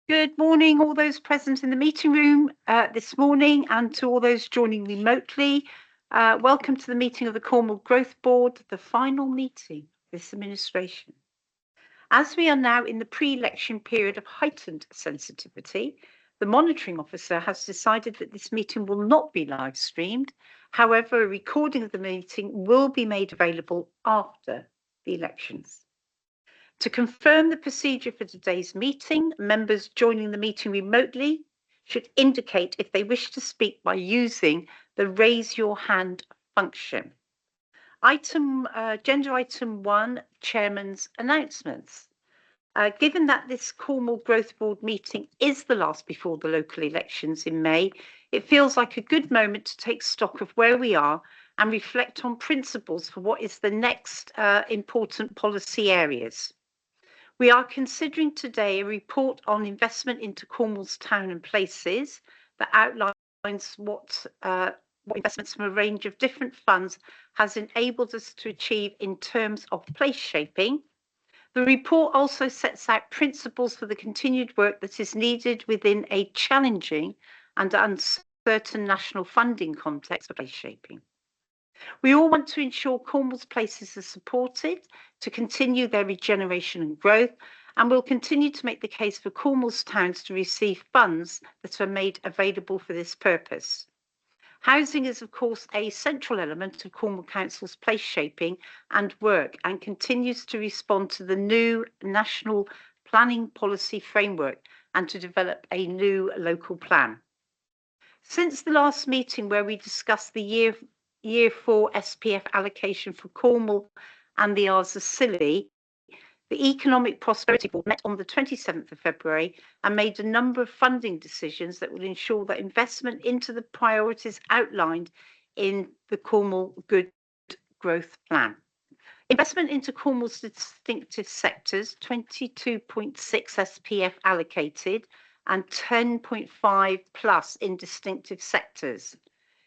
Good morning, all those present in the meeting room this morning and to all those joining remotely. Welcome to the meeting of the Cornwall Growth Board, the final meeting of this administration. As we are now in the pre-election period of heightened sensitivity, the monitoring officer has decided that this meeting will not be live streamed. However, a recording of the meeting will be made available after the elections. To confirm the procedure for today's meeting, members joining the meeting remotely should indicate if they wish to speak by using the raise your hand function. Agenda item 1, Chairman's announcements. Given that this Cornwall Growth Board meeting is the last before the local elections in May, it feels like a good moment to take stock of where we are and reflect on principles for what is the next important policy areas. We are considering today a report on investment into Cornwall's town and places that outlines what investments from a range of different funds has enabled us to achieve in terms of place shaping. The report also sets out principles for the continued work that is needed within a challenging and uncertain national funding context for place shaping. We all want to ensure Cornwall's places are supported to continue their regeneration and growth, and we'll continue to make the case for Cornwall's towns to receive funds that are made available for this purpose. Housing is, of course, a central element of Cornwall Council's place shaping and work and continues to respond to the new national planning policy framework and to develop a new local plan. Since the last meeting where we discussed the Year 4 SPF allocation for Cornwall and the Isles of Scilly, the Economic Prosperity Board met on the 27th of February and made a number of funding decisions that will ensure that investment into the priorities outlined in the Cornwall Good Growth Plan. Investment into Cornwall's distinctive sectors, 22.6 SPF allocated and 10.5 plus in distinctive sectors.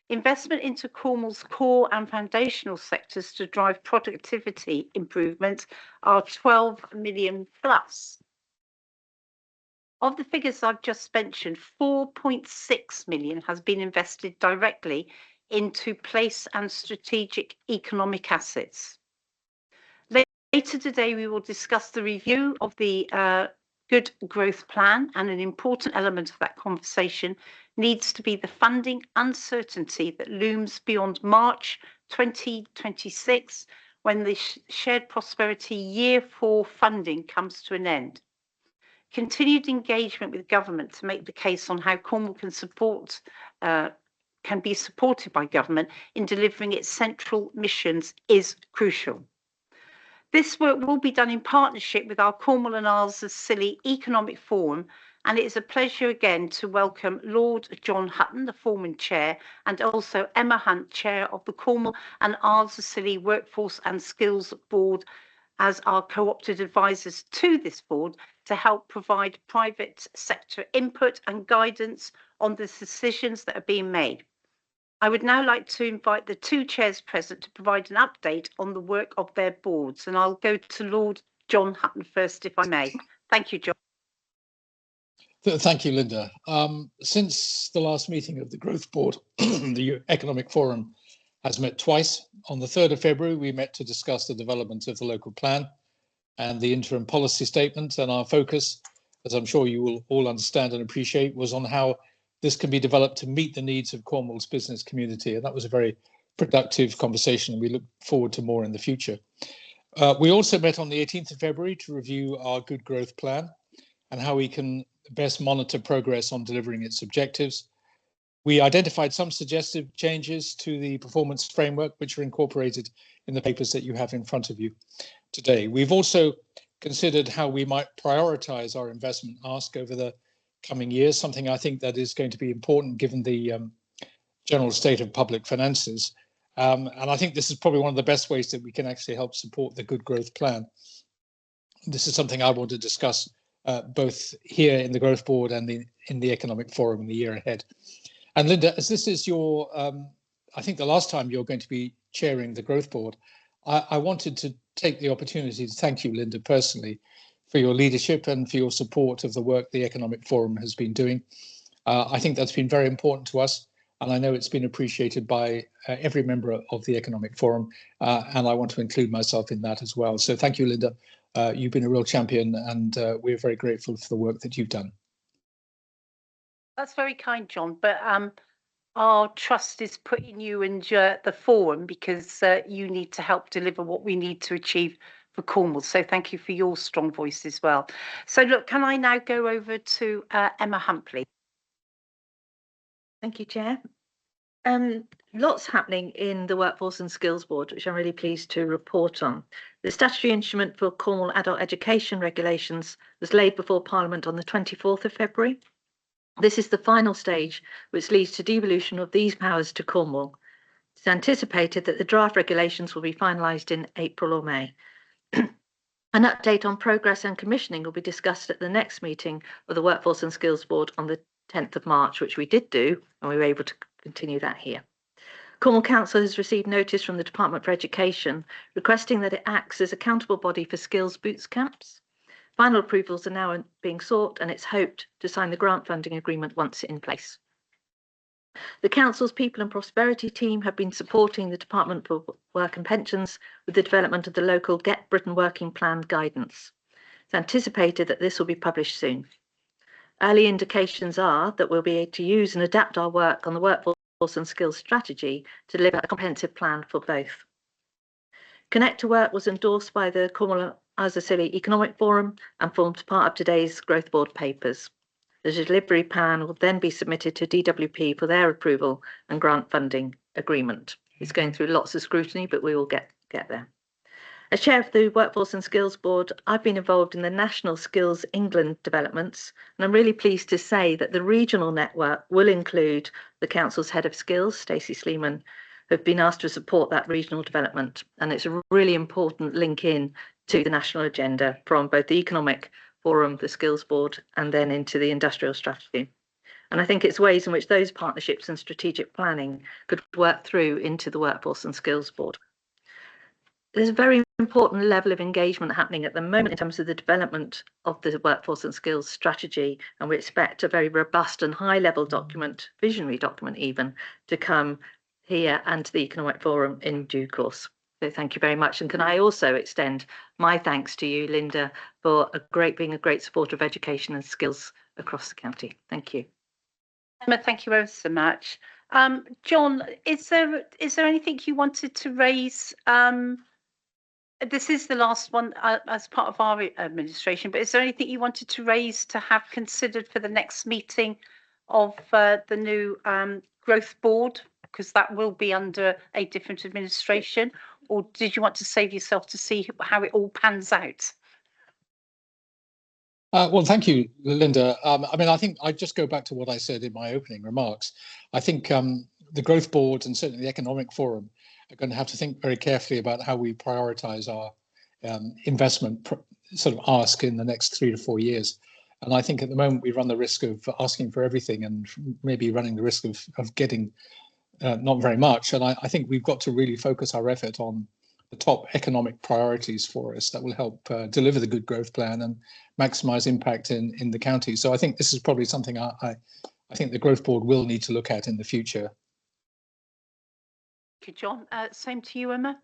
Investment into Cornwall's core and foundational sectors to drive productivity improvements are 12 million plus. Of the figures I've just mentioned, 4.6 million has been invested directly into place and strategic economic assets. Later today, we will discuss the review of the Good Growth Plan, and an important element of that conversation needs to be the funding uncertainty that looms beyond March 2026 when the Shared Prosperity Year 4 funding comes to an end. Continued engagement with government to make the case on how Cornwall can be supported by government in delivering its central missions is crucial. This work will be done in partnership with our Cornwall and Isles of Scilly Economic Forum, and it is a pleasure again to welcome Lord John Hutton, the Forum Chair, and also Emma Hunt, Chair of the Cornwall and Isles of Scilly Workforce and Skills Board, as our co-opted advisors to this board to help provide private sector input and guidance on the decisions that are being made. I would now like to invite the two chairs present to provide an update on the work of their boards, and I'll go to Lord John Hutton first, if I may. Thank you, John. Thank you, Linda. Since the last meeting of the Growth Board, the Economic Forum has met twice. On the 3rd of February, we met to discuss the development of the local plan and the interim policy statement, and our focus, as I'm sure you will all understand and appreciate, was on how this can be developed to meet the needs of Cornwall's business community, and that was a very productive conversation, and we look forward to more in the future. We also met on the 18th of February to review our Good Growth Plan and how we can best monitor progress on delivering its objectives. We identified some suggestive changes to the performance framework, which are incorporated in the papers that you have in front of you today. We've also considered how we might prioritize our investment ask over the coming years, something I think that is going to be important given the general state of public finances. And I think this is probably one of the best ways that we can actually help support the Good Growth Plan. This is something I want to discuss both here in the Growth Board and in the Economic Forum in the year ahead. And Linda, as this is your, I think the last time you're going to be chairing the Growth Board, I wanted to take the opportunity to thank you, Linda, personally, for your leadership and for your support of the work the Economic Forum has been doing. I think that's been very important to us, and I know it's been appreciated by every member of the Economic Forum, and I want to include myself in that as well. So thank you, Linda. You've been a real champion, and we're very grateful for the work that you've done. That's very kind, John, but our trust is put in you and the forum, because you need to help deliver what we need to achieve for Cornwall. So thank you for your strong voice as well. So look, can I now go over to Emma Humpley? Thank you, Chair. Lots happening in the Workforce and Skills Board, which I'm really pleased to report on. The statutory instrument for Cornwall Adult Education Regulations was laid before Parliament on the 24th of February. This is the final stage, which leads to devolution of these powers to Cornwall. It's anticipated that the draft regulations will be finalised in April or May. An update on progress and commissioning will be discussed at the next meeting of the Workforce and Skills Board on the 10th of March, which we did do, and we were able to continue that here. Cornwall Council has received notice from the Department for Education requesting that it acts as accountable body for skills boots camps. Final approvals are now being sought, and it's hoped to sign the grant funding agreement once in place. The Council's People and Prosperity team have been supporting the Department for Work and Pensions with the development of the local Get Britain Working Plan guidance. It's anticipated that this will be published soon. Early indications are that we'll be able to use and adapt our work on the workforce and skills strategy to deliver a comprehensive plan for both. Connect to Work was endorsed by the Cornwall Azasili Economic Forum and forms part of today's Growth Board papers. The delivery plan will then be submitted to DWP for their approval and grant funding agreement. It's going through lots of scrutiny, but we will get there. As chair of the Workforce and Skills Board, I've been involved in the National Skills England developments, and I'm really pleased to say that the regional network will include the Council's Head of Skills, Stacey Sleeman, who have been asked to support that regional development. And it's a really important link in to the national agenda from both the Economic Forum, the Skills Board, and then into the industrial strategy. And I think it's ways in which those partnerships and strategic planning could work through into the Workforce and Skills Board. There's a very important level of engagement happening at the moment in terms of the development of the workforce and skills strategy, and we expect a very robust and high-level document, visionary document even, to come here and to the Economic Forum in due course. So thank you very much. And can I also extend my thanks to you, Linda, for being a great supporter of education and skills across the county. Thank you. Emma, thank you ever so much. John, is there anything you wanted to raise? This is the last one as part of our administration, but is there anything you wanted to raise to have considered for the next meeting of the new growth board? Because that will be under a different administration, or did you want to save yourself to see how it all pans out? Well, thank you, Linda. I mean, I think I just go back to what I said in my opening remarks. I think the Growth Board and certainly the Economic Forum are going to have to think very carefully about how we prioritise our investment sort of ask in the next 3 to 4 years. And I think at the moment we run the risk of asking for everything and maybe running the risk of getting not very much. And I think we've got to really focus our effort on the top economic priorities for us that will help deliver the good growth plan and maximise impact in the county. So I think this is probably something I think the Growth Board will need to look at in the future. Thank you, John. Same to you, Emma.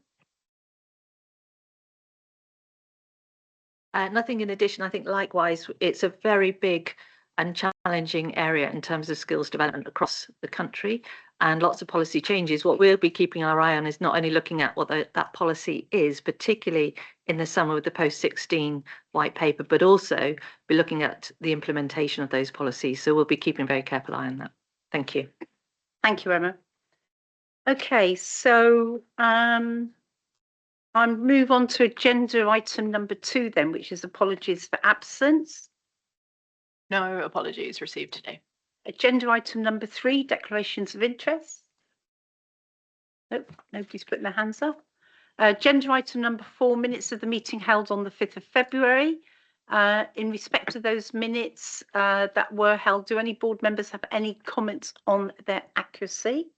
Nothing in addition. I think likewise, it's a very big and challenging area in terms of skills development across the country and lots of policy changes. What we'll be keeping our eye on is not only looking at what that policy is, particularly in the summer with the post-16 white paper, but also be looking at the implementation of those policies. So we'll be keeping a very careful eye on that. Thank you. Thank you, Emma. Okay, so I'll move on to agenda item number 2 then, which is apologies for absence. No apologies received today. Agenda item number 3, declarations of interest. Nope, nobody's putting their hands up. Agenda item number 4, minutes of the meeting held on the 5th of February. In respect to those minutes that were held, do any board members have any comments on their accuracy?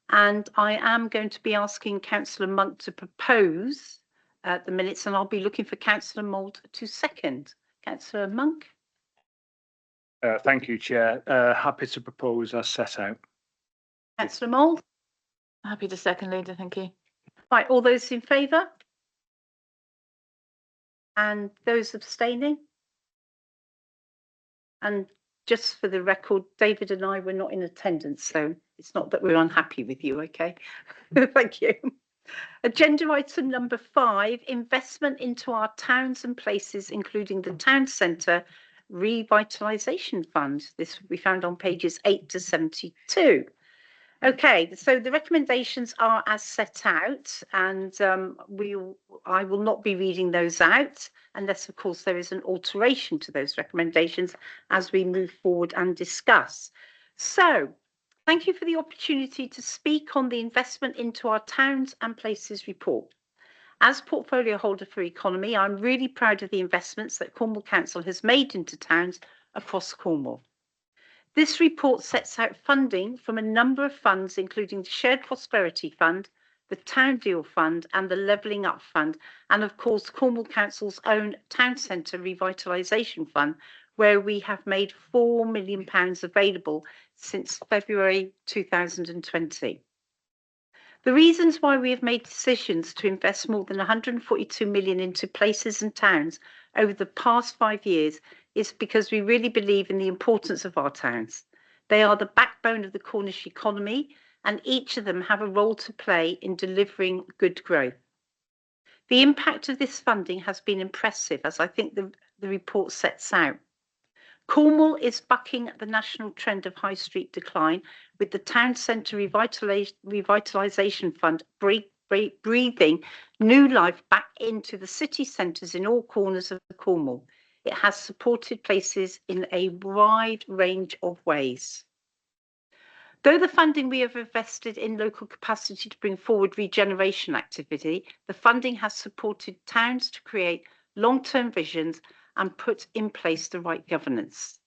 And I am going to be asking Councillor Monk to propose the minutes, and I'll be looking for Councillor Mould to second. Councillor Monk. Thank you, Chair. Happy to propose as set out. Councillor Mould. Happy to second, Leader. Thank you. Right, all those in favour? And those abstaining? And just for the record, David and I were not in attendance, so it's not that we're unhappy with you, okay? Thank you. Agenda item number 5, investment into our towns and places, including the town centre revitalisation fund. This will be found on pages 8 to 72. Okay, so the recommendations are as set out, and I will not be reading those out unless, of course, there is an alteration to those recommendations as we move forward and discuss. So, thank you for the opportunity to speak on the investment into our towns and places report. As portfolio holder for economy, I'm really proud of the investments that Cornwall Council has made into towns across Cornwall. This report sets out funding from a number of funds, including the Shared Prosperity Fund, the Town Deal Fund and the Levelling Up Fund, and of course Cornwall Council's own Town Centre Revitalisation Fund, where we have made £4 million available since February 2020. The reasons why we have made decisions to invest more than 142 million into places and towns over the past 5 years is because we really believe in the importance of our towns. They are the backbone of the Cornish economy, and each of them have a role to play in delivering good growth. The impact of this funding has been impressive, as I think the report sets out. Cornwall is bucking the national trend of high street decline, with the Town Centre Revitalisation Fund breathing new life back into the city centres in all corners of Cornwall. It has supported places in a wide range of ways. Though the funding we have invested in local capacity to bring forward regeneration activity, the funding has supported towns to create long-term visions and put in place the right governance.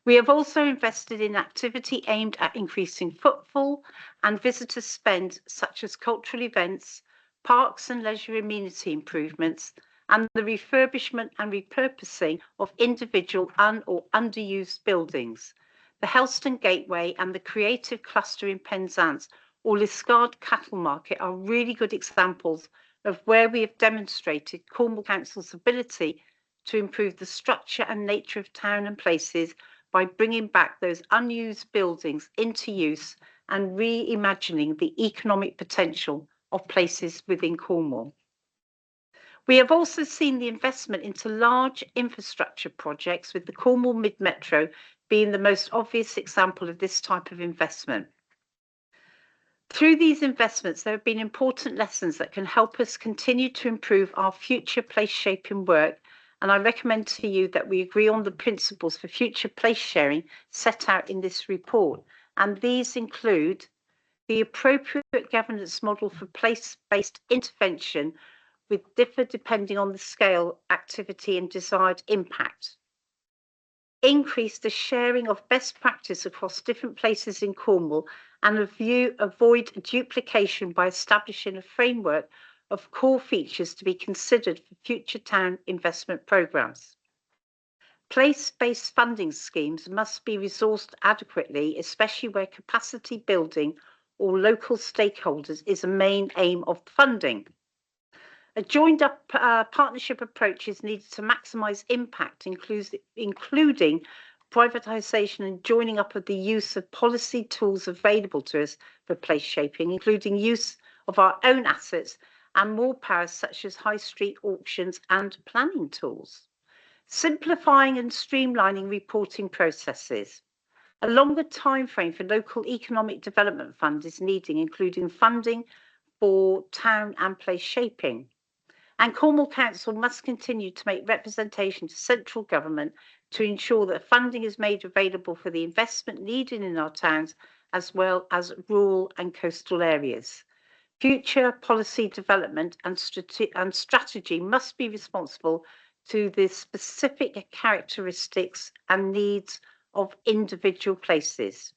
We have also invested in activity aimed at increasing footfall and visitor spend, such as cultural events, parks and leisure amenity improvements, and the refurbishment and repurposing of individual or underused buildings. The Helston Gateway and the Creative Cluster in Penzance or Liscard Cattle Market are really good examples of where we have demonstrated Cornwall Council's ability to improve the structure and nature of town and places by bringing back those unused buildings into use and reimagining the economic potential of places within Cornwall. We have also seen the investment into large infrastructure projects, with the Cornwall Mid-Metro being the most obvious example of this type of investment. Through these investments, there have been important lessons that can help us continue to improve our future place shaping work, and I recommend to you that we agree on the principles for future place sharing set out in this report. And these include the appropriate governance model for place-based intervention, with differ depending on the scale, activity and desired impact. Increase the sharing of best practice across different places in Cornwall, and avoid duplication by establishing a framework of core features to be considered for future town investment programmes. Place-based funding schemes must be resourced adequately, especially where capacity building or local stakeholders is a main aim of funding. A joined-up partnership approach is needed to maximise impact, including privatisation and joining up of the use of policy tools available to us for place shaping, including use of our own assets and more powers such as high street auctions and planning tools. Simplifying and streamlining reporting processes. A longer timeframe for local economic development fund is needed, including funding for town and place shaping. And Cornwall Council must continue to make representation to central government to ensure that funding is made available for the investment needed in our towns, as well as rural and coastal areas. Future policy development and strategy must be responsible to the specific characteristics and needs of individual places.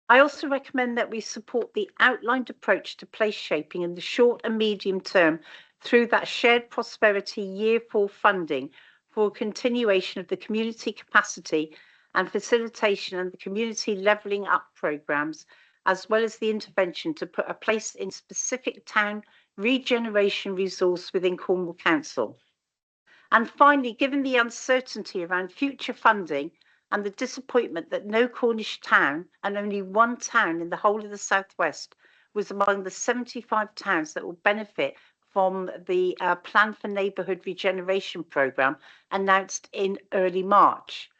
I also recommend that we support the outlined approach to place shaping in the short and medium term through that shared prosperity year 4 funding for continuation of the community capacity and facilitation and the community levelling up programmes, as well as the intervention to put a place in specific town regeneration resource within Cornwall Council. And finally, given the uncertainty around future funding and the disappointment that no Cornish town and only one town in the whole of the Southwest was among the 75 towns that will benefit from the Plan for Neighbourhood Regeneration programme announced in early March.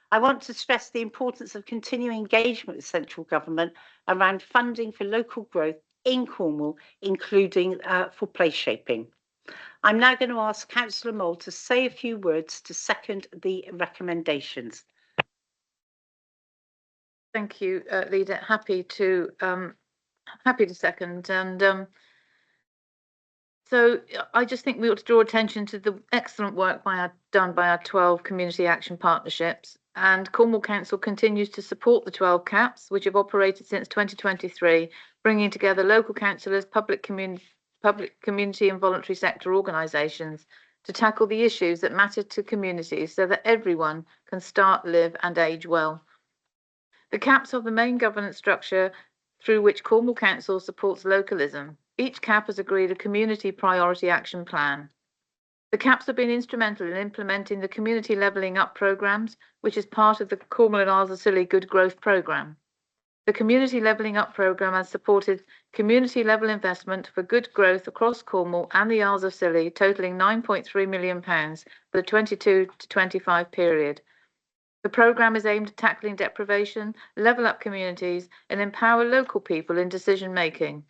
I want to stress the importance of continuing engagement with central government around funding for local growth in Cornwall, including for place shaping. I'm now going to ask Councillor Mole to say a few words to second the recommendations. Thank you, Leader. Happy to second. And so I just think we ought to draw attention to the excellent work done by our 12 community action partnerships. And Cornwall Council continues to support the 12 CAPs, which have operated since 2023, bringing together local councillors, public community and voluntary sector organisations to tackle the issues that matter to communities so that everyone can start, live and age well. The CAPs are the main governance structure through which Cornwall Council supports localism. Each CAP has agreed a community priority action plan. The CAPs have been instrumental in implementing the community levelling up programmes, which is part of the Cornwall and Isles of Scilly Good Growth programme. The community levelling up programme has supported community level investment for good growth across Cornwall and the Isles of Scilly, totalling £9.3 million for the 22 to 25 period. The programme is aimed at tackling deprivation, level up communities and empower local people in decision making.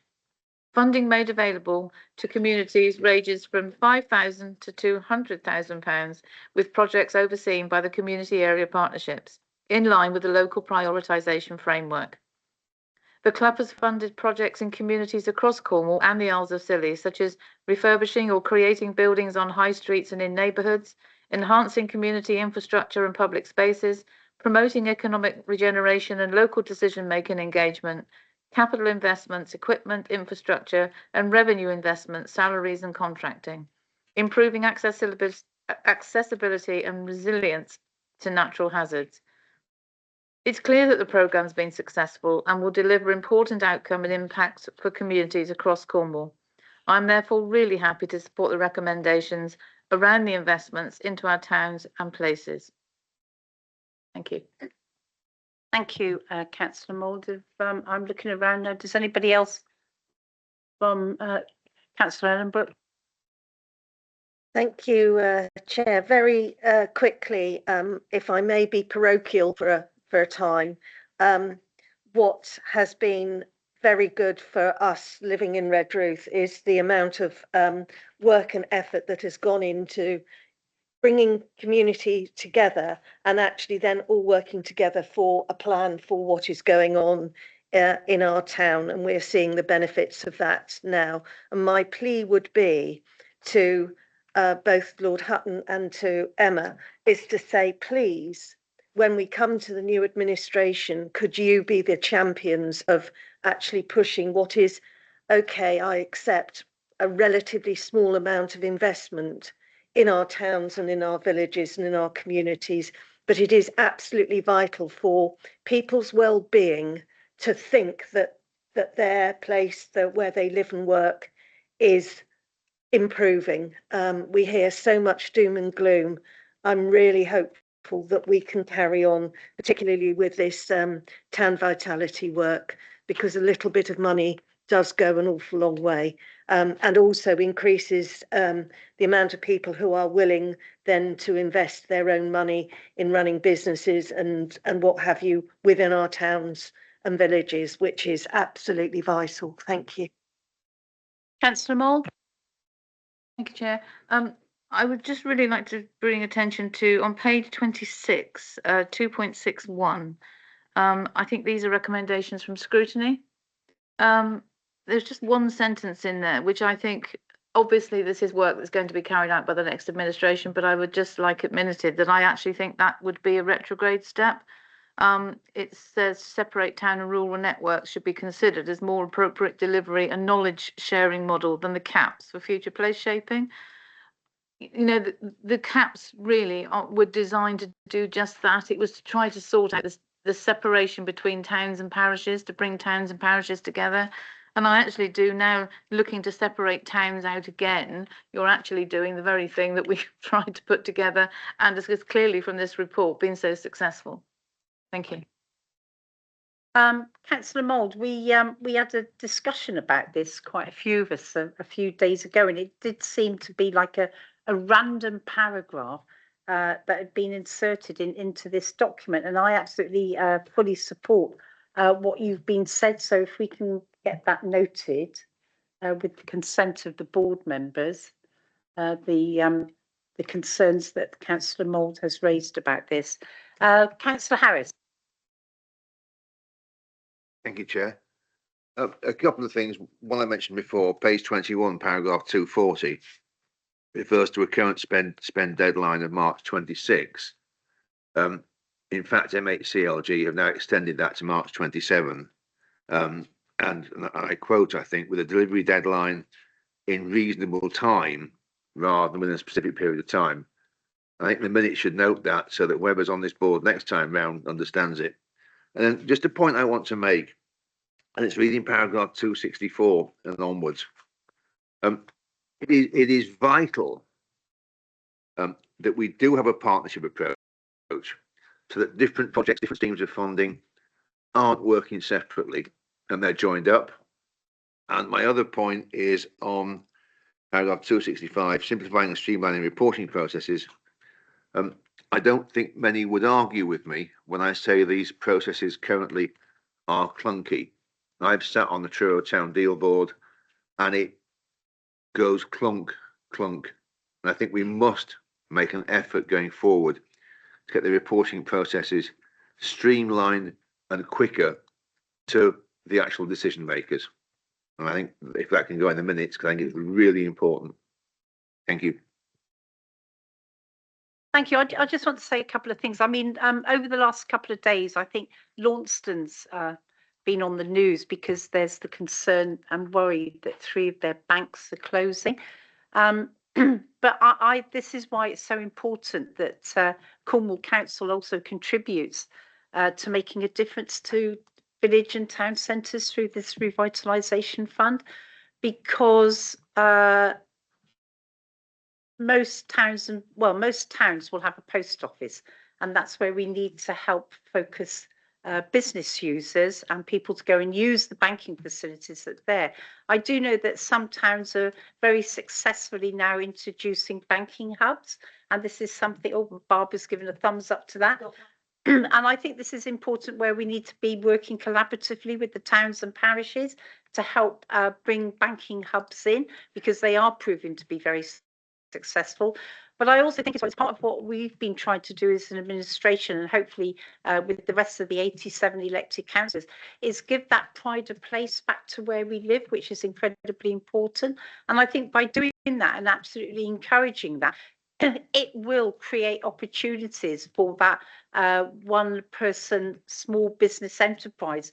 Funding made available to communities ranges from £5,000 to £200,000, with projects overseen by the community area partnerships, in line with the local prioritisation framework. The club has funded projects in communities across Cornwall and the Isles of Scilly, such as refurbishing or creating buildings on high streets and in neighbourhoods, enhancing community infrastructure and public spaces, promoting economic regeneration and local decision-making engagement, capital investments, equipment, infrastructure and revenue investments, salaries and contracting, improving accessibility and resilience to natural hazards. It's clear that the programme has been successful and will deliver important outcome and impacts for communities across Cornwall. I'm therefore really happy to support the recommendations around the investments into our towns and places. Thank you. Thank you, Councillor Mould. I'm looking around now. Does anybody else from Councillor Ellenbrook? Thank you, Chair. Very quickly, if I may be parochial for a time, what has been very good for us living in Redruth is the amount of work and effort that has gone into bringing community together and actually then all working together for a plan for what is going on in our town, and we're seeing the benefits of that now. And my plea would be to both Lord Hutton and to Emma is to say, please, when we come to the new administration, could you be the champions of actually pushing what is, okay, I accept a relatively small amount of investment in our towns and in our villages and in our communities, but it is absolutely vital for people's well-being to think that their place, where they live and work, is improving. We hear so much doom and gloom. I'm really hopeful that we can carry on, particularly with this town vitality work, because a little bit of money does go an awful long way, and also increases the amount of people who are willing then to invest their own money in running businesses and what have you within our towns and villages, which is absolutely vital. Thank you. Councillor Mould? Thank you, Chair. I would just really like to bring attention to, on page 26, 2.61. I think these are recommendations from scrutiny. There's just one sentence in there, which I think, obviously this is work that's going to be carried out by the next administration, but I would just like it minuted that I actually think that would be a retrograde step. It says separate town and rural networks should be considered as more appropriate delivery and knowledge sharing model than the caps for future place shaping. You know, the caps really were designed to do just that. It was to try to sort out the separation between towns and parishes, to bring towns and parishes together. And I actually do now, looking to separate towns out again, you're actually doing the very thing that we tried to put together and has clearly from this report been so successful. Thank you. Councillor Mould, we had a discussion about this, quite a few of us, a few days ago, and it did seem to be like a random paragraph that had been inserted into this document, and I absolutely fully support what you've been said. So if we can get that noted with the consent of the board members, the concerns that Councillor Mould has raised about this. Councillor Harris. Thank you, Chair. A couple of things. One I mentioned before, page 21, paragraph 240, refers to a current spend deadline of March 26. In fact, MHCLG have now extended that to March 27. And I quote, I think, with a delivery deadline in reasonable time rather than within a specific period of time. I think the minutes should note that so that whoever's on this board next time round understands it. And then just a point I want to make, and it's reading paragraph 264 and onwards. It is vital that we do have a partnership approach so that different projects, different streams of funding aren't working separately and they're joined up. And my other point is on paragraph 265, simplifying and streamlining reporting processes. I don't think many would argue with me when I say these processes currently are clunky. I've sat on the Truro Town Deal Board and it goes clunk, clunk. And I think we must make an effort going forward to get the reporting processes streamlined and quicker to the actual decision makers. And I think if that can go in the minutes, because I think it's really important. Thank you. Thank you. I just want to say a couple of things. I mean, over the last couple of days, I think Launceston's been on the news because there's the concern and worry that 3 of their banks are closing. But this is why it's so important that Cornwall Council also contributes to making a difference to village and town centres through this revitalisation fund, because most towns will have a post office, and that's where we need to help focus business users and people to go and use the banking facilities that are there. I do know that some towns are very successfully now introducing banking hubs, and this is something, oh, Barbara's given a thumbs up to that. And I think this is important, where we need to be working collaboratively with the towns and parishes to help bring banking hubs in, because they are proving to be very successful. But I also think it's part of what we've been trying to do as an administration, and hopefully with the rest of the 87 elected councillors, is give that pride of place back to where we live, which is incredibly important. And I think by doing that and absolutely encouraging that, it will create opportunities for that one person small business enterprise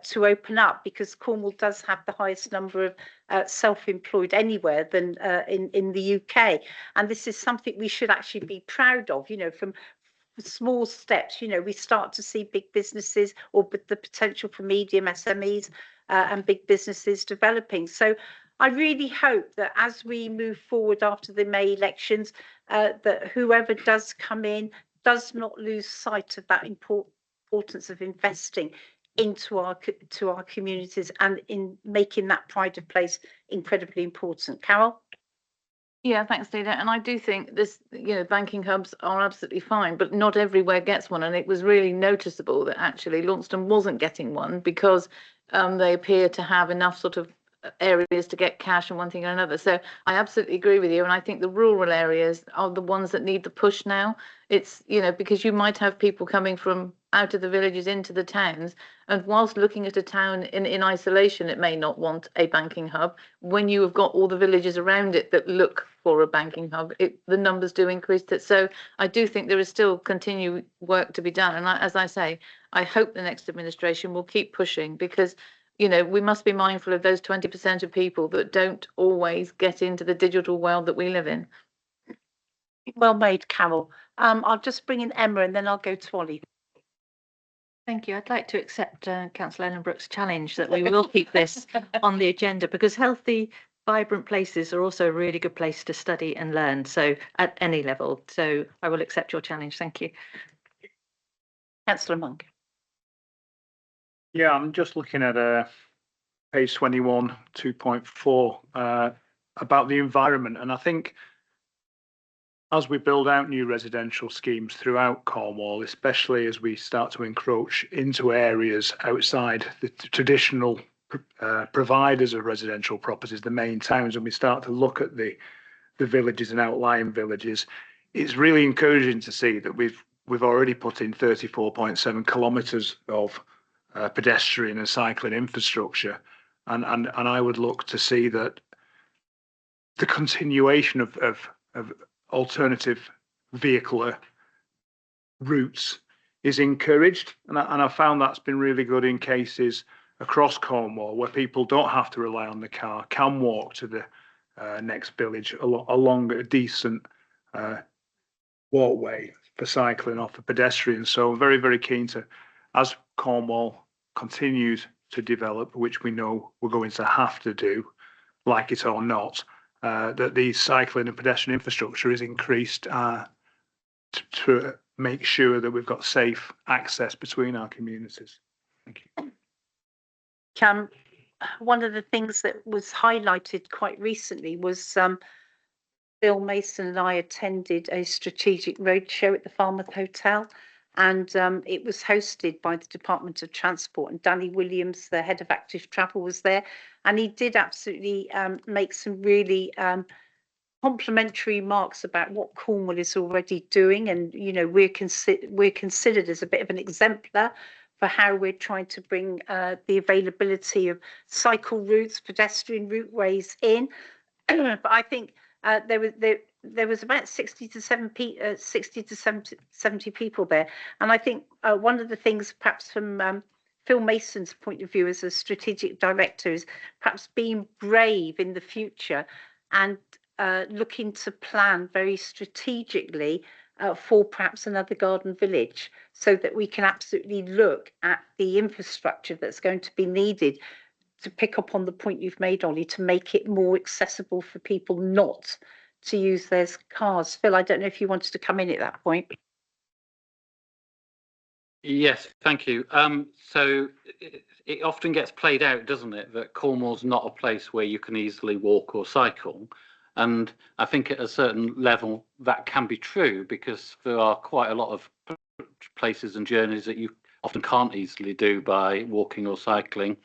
to open up, because Cornwall does have the highest number of self-employed anywhere than in the UK. And this is something we should actually be proud of, you know, from small steps. You know, we start to see big businesses, or the potential for medium SMEs and big businesses developing. So I really hope that as we move forward after the May elections, that whoever does come in does not lose sight of that importance of investing into our communities, and in making that pride of place incredibly important. Carol? Yeah, thanks, Dina. And I do think this, you know, banking hubs are absolutely fine, but not everywhere gets one. And it was really noticeable that actually Launceston wasn't getting one, because they appear to have enough sort of areas to get cash and one thing or another. So I absolutely agree with you. And I think the rural areas are the ones that need the push now. It's, you know, because you might have people coming from out of the villages into the towns. And whilst looking at a town in isolation, it may not want a banking hub. When you have got all the villages around it that look for a banking hub, the numbers do increase. So I do think there is still continued work to be done. And as I say, I hope the next administration will keep pushing, because we must be mindful of those 20% of people that don't always get into the digital world that we live in. Well made, Carol. I'll just bring in Emma and then I'll go to Ollie. Thank you. I'd like to accept Councillor Ellenbrook's challenge that we will keep this on the agenda, because healthy, vibrant places are also a really good place to study and learn, so at any level. So I will accept your challenge. Thank you. Councillor Monk. Yeah, I'm just looking at page 21, 2.4, about the environment. And I think as we build out new residential schemes throughout Cornwall, especially as we start to encroach into areas outside the traditional providers of residential properties, the main towns, and we start to look at the villages and outlying villages, it's really encouraging to see that we've already put in 34.7 kilometres of pedestrian and cycling infrastructure, and I would look to see that the continuation of alternative vehicular routes is encouraged, and I found that's been really good in cases across Cornwall where people don't have to rely on the car, can walk to the next village along a decent walkway for cycling or for pedestrians. So I'm very, very keen to, as Cornwall continues to develop, which we know we're going to have to do, like it or not, that the cycling and pedestrian infrastructure is increased to make sure that we've got safe access between our communities. Thank you. One of the things that was highlighted quite recently was Bill Mason and I attended a strategic roadshow at the Falmouth Hotel, and it was hosted by the Department of Transport, and Danny Williams, the head of active travel, was there, and he did absolutely make some really complimentary remarks about what Cornwall is already doing, and we're considered as a bit of an exemplar for how we're trying to bring the availability of cycle routes, pedestrian routeways in. But I think there was about 60 to 70 people there, and I think one of the things, perhaps from Phil Mason's point of view as a strategic director, is perhaps being brave in the future and looking to plan very strategically for perhaps another garden village, so that we can absolutely look at the infrastructure that's going to be needed, to pick up on the point you've made, Ollie, to make it more accessible for people not to use their cars. Phil, I don't know if you wanted to come in at that point. Yes, thank you. So it often gets played out, doesn't it, that Cornwall's not a place where you can easily walk or cycle. And I think at a certain level that can be true, because there are quite a lot of places and journeys that you often can't easily do by walking or cycling.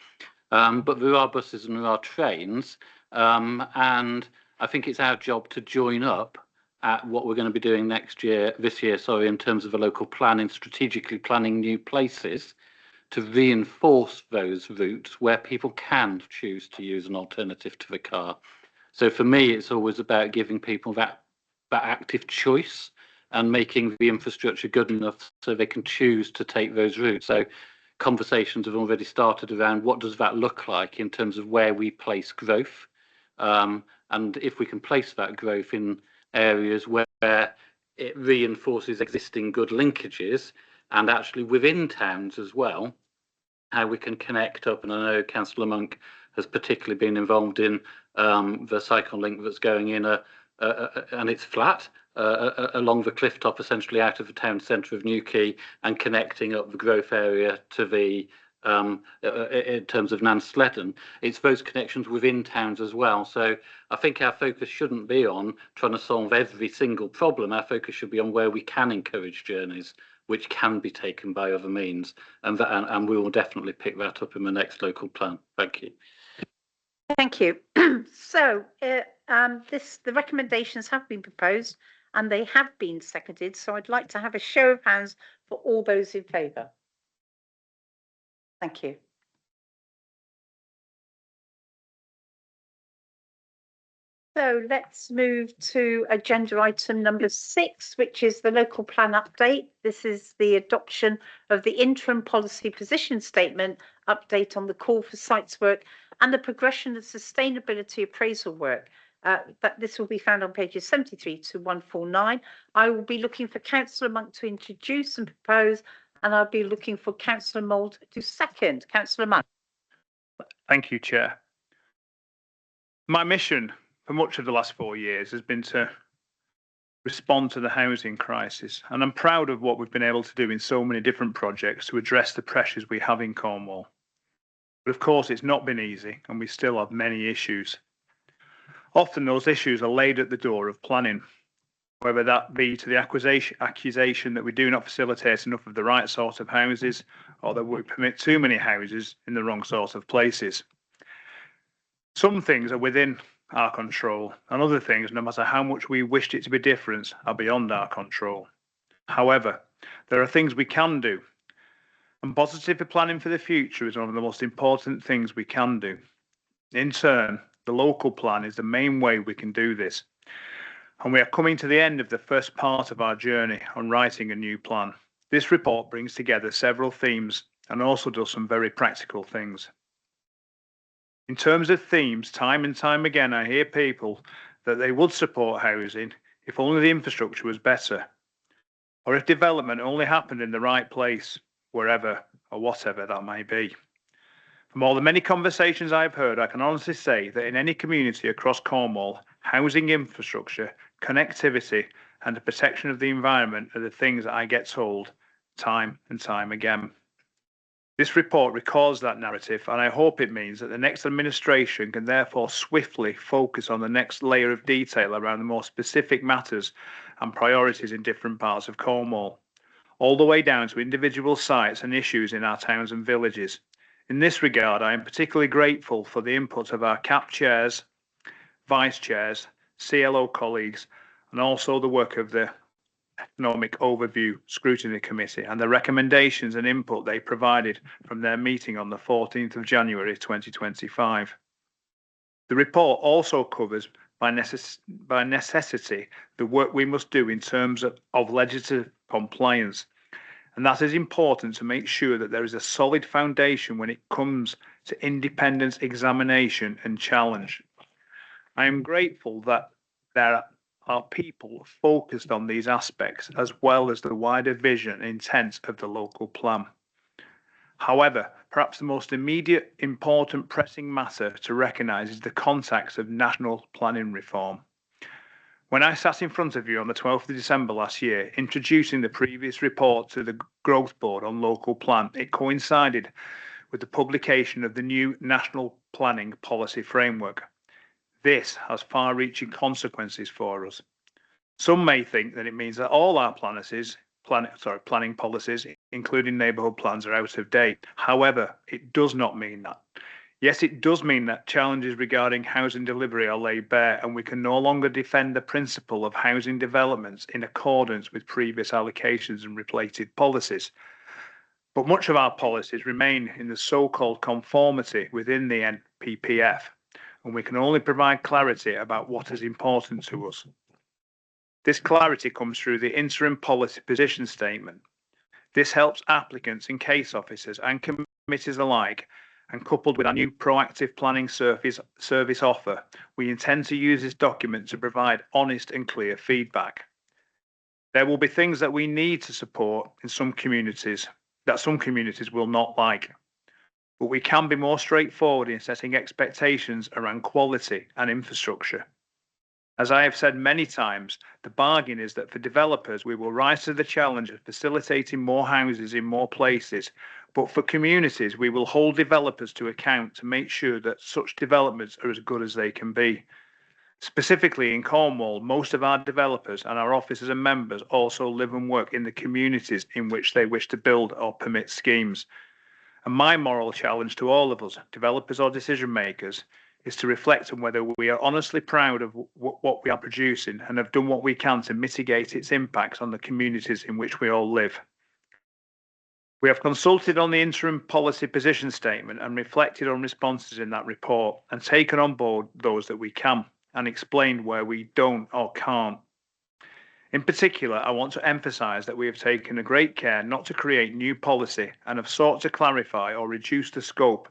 But there are buses and there are trains, and I think it's our job to join up at what we're going to be doing this year, in terms of a local planning, strategically planning new places to reinforce those routes where people can choose to use an alternative to the car. So for me, it's always about giving people that active choice and making the infrastructure good enough so they can choose to take those routes. So conversations have already started around what does that look like in terms of where we place growth, and if we can place that growth in areas where it reinforces existing good linkages, and actually within towns as well, how we can connect up. And I know Councillor Monk has particularly been involved in the cycle link that's going in and it's flat along the cliff top, essentially out of the town centre of Newquay, and connecting up the growth area to the in terms of Nansledden. It's those connections within towns as well. So I think our focus shouldn't be on trying to solve every single problem. Our focus should be on where we can encourage journeys which can be taken by other means, and we will definitely pick that up in the next local plan. Thank you. Thank you. So the recommendations have been proposed and they have been seconded. So I'd like to have a show of hands for all those in favour. Thank you. So let's move to agenda item number 6, which is the local plan update. This is the adoption of the interim policy position statement, update on the call for sites work and the progression of sustainability appraisal work. This will be found on pages 73 to 149. I will be looking for Councillor Monk to introduce and propose, and I'll be looking for Councillor Mould to second. Councillor Monk. Thank you, Chair. My mission for much of the last 4 years has been to respond to the housing crisis, and I'm proud of what we've been able to do in so many different projects to address the pressures we have in Cornwall. But of course, it's not been easy, and we still have many issues. Often those issues are laid at the door of planning, whether that be to the accusation that we do not facilitate enough of the right sort of houses, or that we permit too many houses in the wrong sort of places. Some things are within our control, and other things, no matter how much we wished it to be different, are beyond our control. However, there are things we can do, and positive planning for the future is one of the most important things we can do. In turn, the local plan is the main way we can do this, and we are coming to the end of the first part of our journey on writing a new plan. This report brings together several themes and also does some very practical things. In terms of themes, time and time again, I hear people that they would support housing if only the infrastructure was better, or if development only happened in the right place, wherever or whatever that may be. From all the many conversations I've heard, I can honestly say that in any community across Cornwall, housing infrastructure, connectivity, and the protection of the environment are the things that I get told time and time again. This report records that narrative, and I hope it means that the next administration can therefore swiftly focus on the next layer of detail around the more specific matters and priorities in different parts of Cornwall, all the way down to individual sites and issues in our towns and villages. In this regard, I am particularly grateful for the input of our CAP chairs, vice chairs, CLO colleagues, and also the work of the Economic Overview Scrutiny Committee and the recommendations and input they provided from their meeting on the 14th of January 2025. The report also covers by necessity the work we must do in terms of legislative compliance, and that is important to make sure that there is a solid foundation when it comes to independent examination and challenge. I am grateful that there are people focused on these aspects as well as the wider vision and intent of the local plan. However, perhaps the most immediate, important, pressing matter to recognise is the context of national planning reform. When I sat in front of you on the 12th of December last year, introducing the previous report to the Growth Board on local plan, it coincided with the publication of the new National Planning Policy Framework. This has far-reaching consequences for us. Some may think that it means that all our planning policies, including neighbourhood plans, are out of date. However, it does not mean that. Yes, it does mean that challenges regarding housing delivery are laid bare, and we can no longer defend the principle of housing developments in accordance with previous allocations and related policies. But much of our policies remain in the so-called conformity within the NPPF, and we can only provide clarity about what is important to us. This clarity comes through the interim policy position statement. This helps applicants and case officers and committees alike, and coupled with our new proactive planning service offer, we intend to use this document to provide honest and clear feedback. There will be things that we need to support in some communities that some communities will not like, but we can be more straightforward in setting expectations around quality and infrastructure. As I have said many times, the bargain is that for developers, we will rise to the challenge of facilitating more houses in more places, but for communities, we will hold developers to account to make sure that such developments are as good as they can be. Specifically in Cornwall, most of our developers and our officers and members also live and work in the communities in which they wish to build or permit schemes. And my moral challenge to all of us, developers or decision makers, is to reflect on whether we are honestly proud of what we are producing and have done what we can to mitigate its impacts on the communities in which we all live. We have consulted on the interim policy position statement and reflected on responses in that report and taken on board those that we can and explained where we don't or can't. In particular, I want to emphasise that we have taken a great care not to create new policy and have sought to clarify or reduce the scope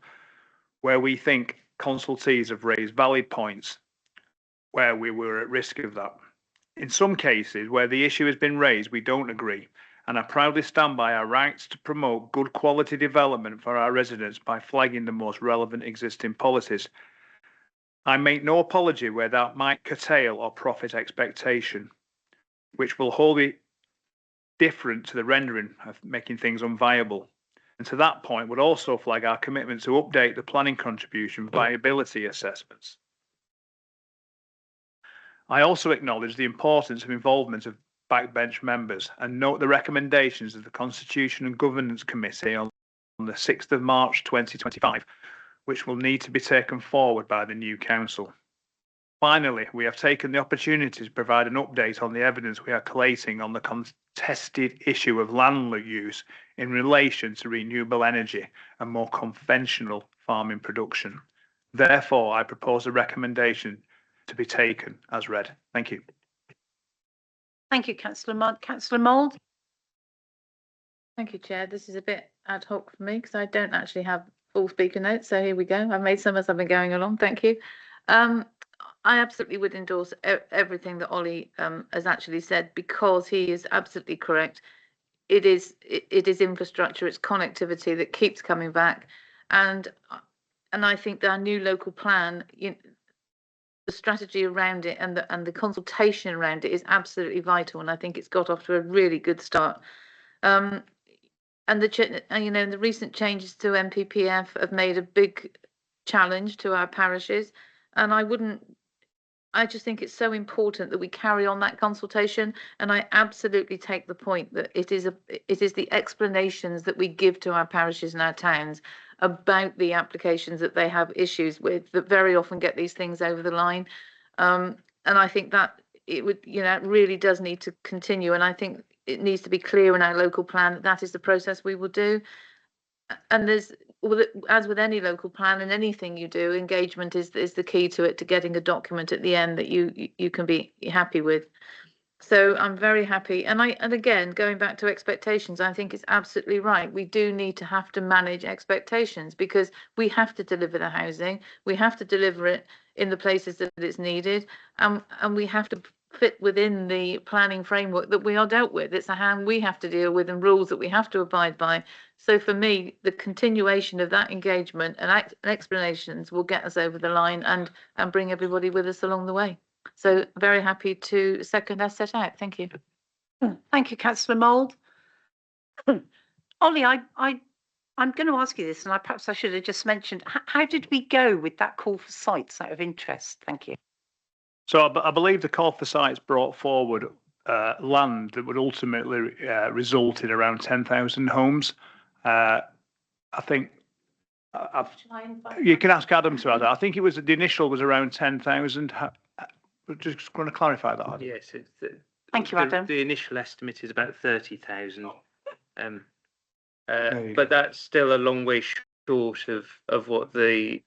where we think consultees have raised valid points where we were at risk of that. In some cases where the issue has been raised, we don't agree, and I proudly stand by our rights to promote good quality development for our residents by flagging the most relevant existing policies. I make no apology where that might curtail or profit expectation, which will wholly different to the rendering of making things unviable. And to that point would also flag our commitment to update the planning contribution viability assessments. I also acknowledge the importance of involvement of backbench members and note the recommendations of the Constitution and Governance Committee on the 6th of March 2025, which will need to be taken forward by the new council. Finally, we have taken the opportunity to provide an update on the evidence we are collating on the contested issue of land use in relation to renewable energy and more conventional farming production. Therefore, I propose a recommendation to be taken as read. Thank you. Thank you, Councillor Mudd. Councillor Mould. Thank you, Chair. This is a bit ad hoc for me because I don't actually have full speaker notes. So here we go. I've made some as I've been going along. Thank you. I absolutely would endorse everything that Ollie has actually said, because he is absolutely correct. It is infrastructure, it's connectivity that keeps coming back, and I think that our new local plan, the strategy around it and the consultation around it is absolutely vital, and I think it's got off to a really good start. And the recent changes to MPPF have made a big challenge to our parishes, and I just think it's so important that we carry on that consultation, and I absolutely take the point that it is the explanations that we give to our parishes and our towns about the applications that they have issues with that very often get these things over the line. And I think that it would, it really does need to continue, and I think it needs to be clear in our local plan that that is the process we will do. And as with any local plan and anything you do, engagement is the key to it, to getting a document at the end that you can be happy with. So I'm very happy. And again, going back to expectations, I think it's absolutely right. We do need to have to manage expectations, because we have to deliver the housing. We have to deliver it in the places that it's needed. And we have to fit within the planning framework that we are dealt with. It's a hand we have to deal with and rules that we have to abide by. So for me, the continuation of that engagement and explanations will get us over the line and bring everybody with us along the way. So very happy to second as set out. Thank you. Thank you, Councillor Mould. Ollie, I'm going to ask you this, and perhaps I should have just mentioned, how did we go with that call for sites out of interest? Thank you. So I believe the call for sites brought forward land that would ultimately result in around 10,000 homes. I think you can ask Adam to add that. I think the initial was around 10,000. Just going to clarify that, Adam. Yes, thank you, Adam. The initial estimate is about 30,000, but that's still a long way short of what the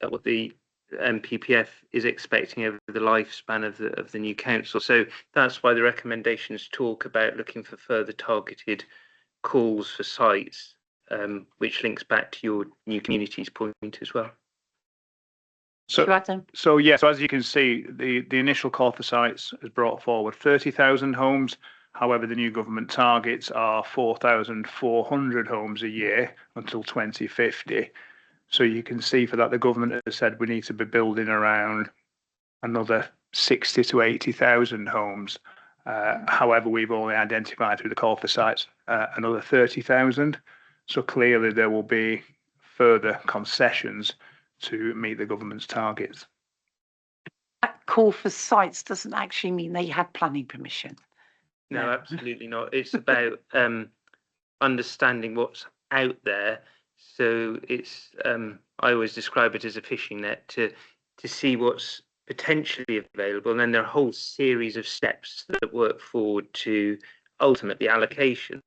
MPPF is expecting over the lifespan of the new council. So that's why the recommendations talk about looking for further targeted calls for sites, which links back to your new communities point as well. So as you can see, the initial call for sites has brought forward 30,000 homes. However, the new government targets are 4,400 homes a year until 2050. So you can see for that, the government has said we need to be building around another 60 to 80,000 homes. However, we've only identified through the call for sites another 30,000. So clearly there will be further concessions to meet the government's targets. That call for sites doesn't actually mean they had planning permission. No, absolutely not. It's about understanding what's out there. So it's I always describe it as a fishing net to see what's potentially available, and then there are a whole series of steps that work forward to ultimately allocations.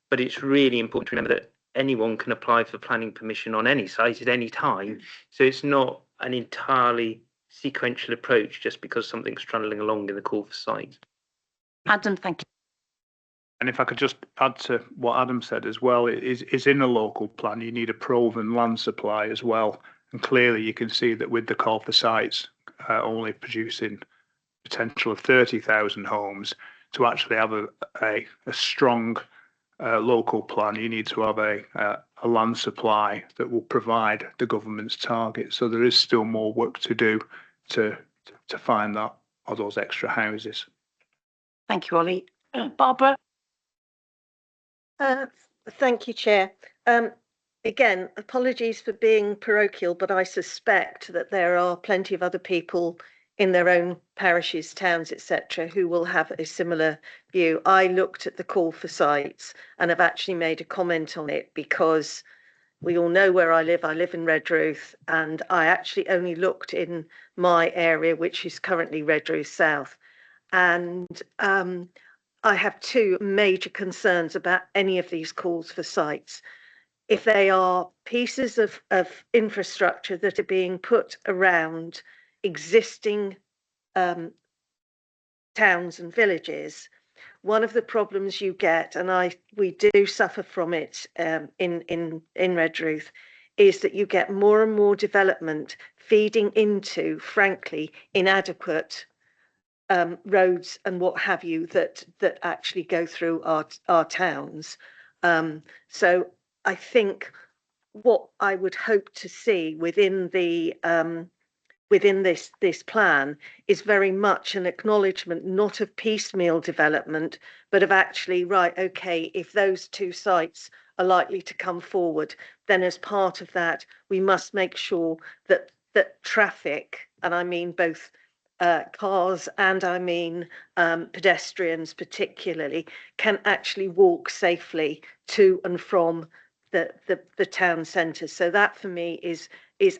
but it's really important to remember that anyone can apply for planning permission on any site at any time. So it's not an entirely sequential approach just because something's trundling along in the call for site. Adam, thank you. And if I could just add to what Adam said as well, is in a local plan, you need a proven land supply as well. And clearly you can see that with the call for sites only producing potential of 30,000 homes, to actually have a strong local plan, you need to have a land supply that will provide the government's target. So there is still more work to do to find that, or those extra houses. Thank you, Ollie. Barbara? Thank you, Chair. Again, apologies for being parochial, but I suspect that there are plenty of other people in their own parishes, towns, etc., who will have a similar view. I looked at the call for sites and have actually made a comment on it because we all know where I live. I live in Redruth, and I actually only looked in my area, which is currently Redruth South. And I have two major concerns about any of these calls for sites. If they are pieces of infrastructure that are being put around existing towns and villages, one of the problems you get, and we do suffer from it in Redruth, is that you get more and more development feeding into, frankly, inadequate roads and what have you that actually go through our towns. So I think what I would hope to see within the within this plan is very much an acknowledgement, not of piecemeal development, but of actually, right, okay, if those two sites are likely to come forward, then as part of that, we must make sure that traffic, and I mean both cars and I mean pedestrians particularly, can actually walk safely to and from the town centres. So that for me is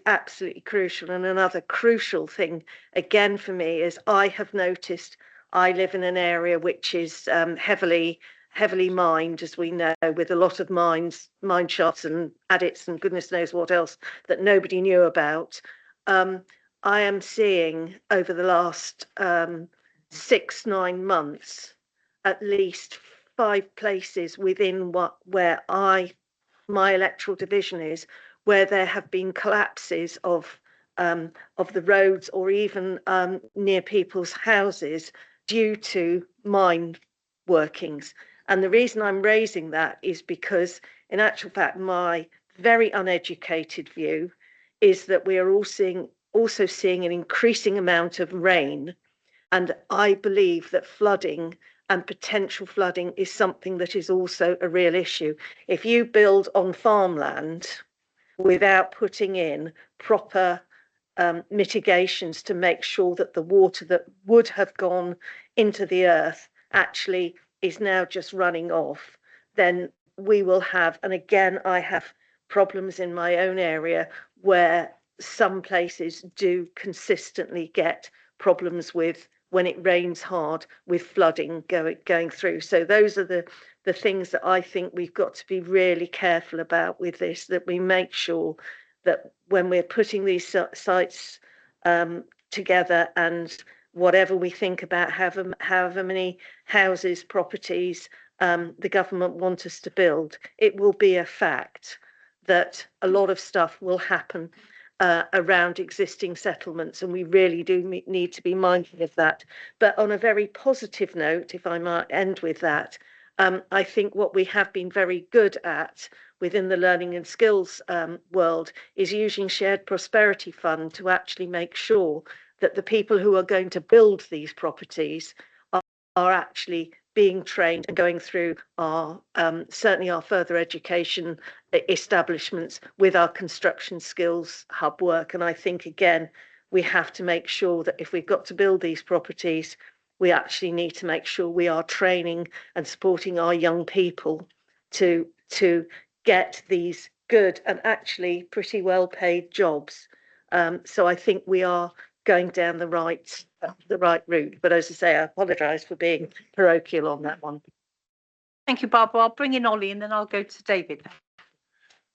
absolutely crucial. And another crucial thing again for me is I have noticed I live in an area which is heavily mined, as we know, with a lot of mine shafts and adits and goodness knows what else that nobody knew about. I am seeing over the last 6-9 months at least 5 places within where my electoral division is, where there have been collapses of the roads or even near people's houses due to mine workings. And the reason I'm raising that is because, in actual fact, my very uneducated view is that we are also seeing an increasing amount of rain. And I believe that flooding and potential flooding is something that is also a real issue. If you build on farmland without putting in proper mitigations to make sure that the water that would have gone into the earth actually is now just running off, then we will have, and again, I have problems in my own area where some places do consistently get problems with when it rains hard, with flooding going through. So those are the things that I think we've got to be really careful about with this, that we make sure that when we're putting these sites together, and whatever we think about however many houses, properties the government want us to build, it will be a fact that a lot of stuff will happen around existing settlements, and we really do need to be mindful of that. But on a very positive note, if I might end with that, I think what we have been very good at within the learning and skills world is using shared prosperity fund to actually make sure that the people who are going to build these properties are actually being trained and going through our certainly our further education establishments with our construction skills hub work. And I think again we have to make sure that if we've got to build these properties, we actually need to make sure we are training and supporting our young people to get these good and actually pretty well paid jobs. So I think we are going down the right route. But as I say, I apologise for being parochial on that one. Thank you, Barbara. I'll bring in Ollie and then I'll go to David.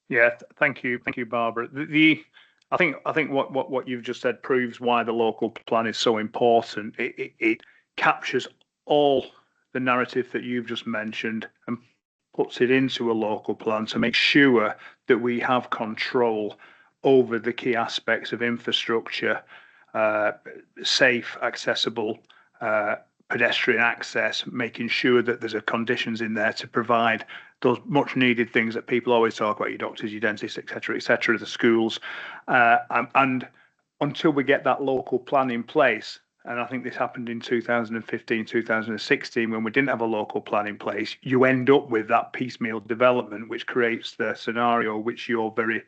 Yeah, thank you, Barbara. I think what you've just said proves why the local plan is so important. It captures all the narrative that you've just mentioned and puts it into a local plan to make sure that we have control over the key aspects of infrastructure, safe, accessible, pedestrian access, making sure that there's a conditions in there to provide those much needed things that people always talk about, your doctors, your dentists, etc., the schools. And until we get that local plan in place, and I think this happened in 2015, 2016, when we didn't have a local plan in place, you end up with that piecemeal development, which creates the scenario which you're very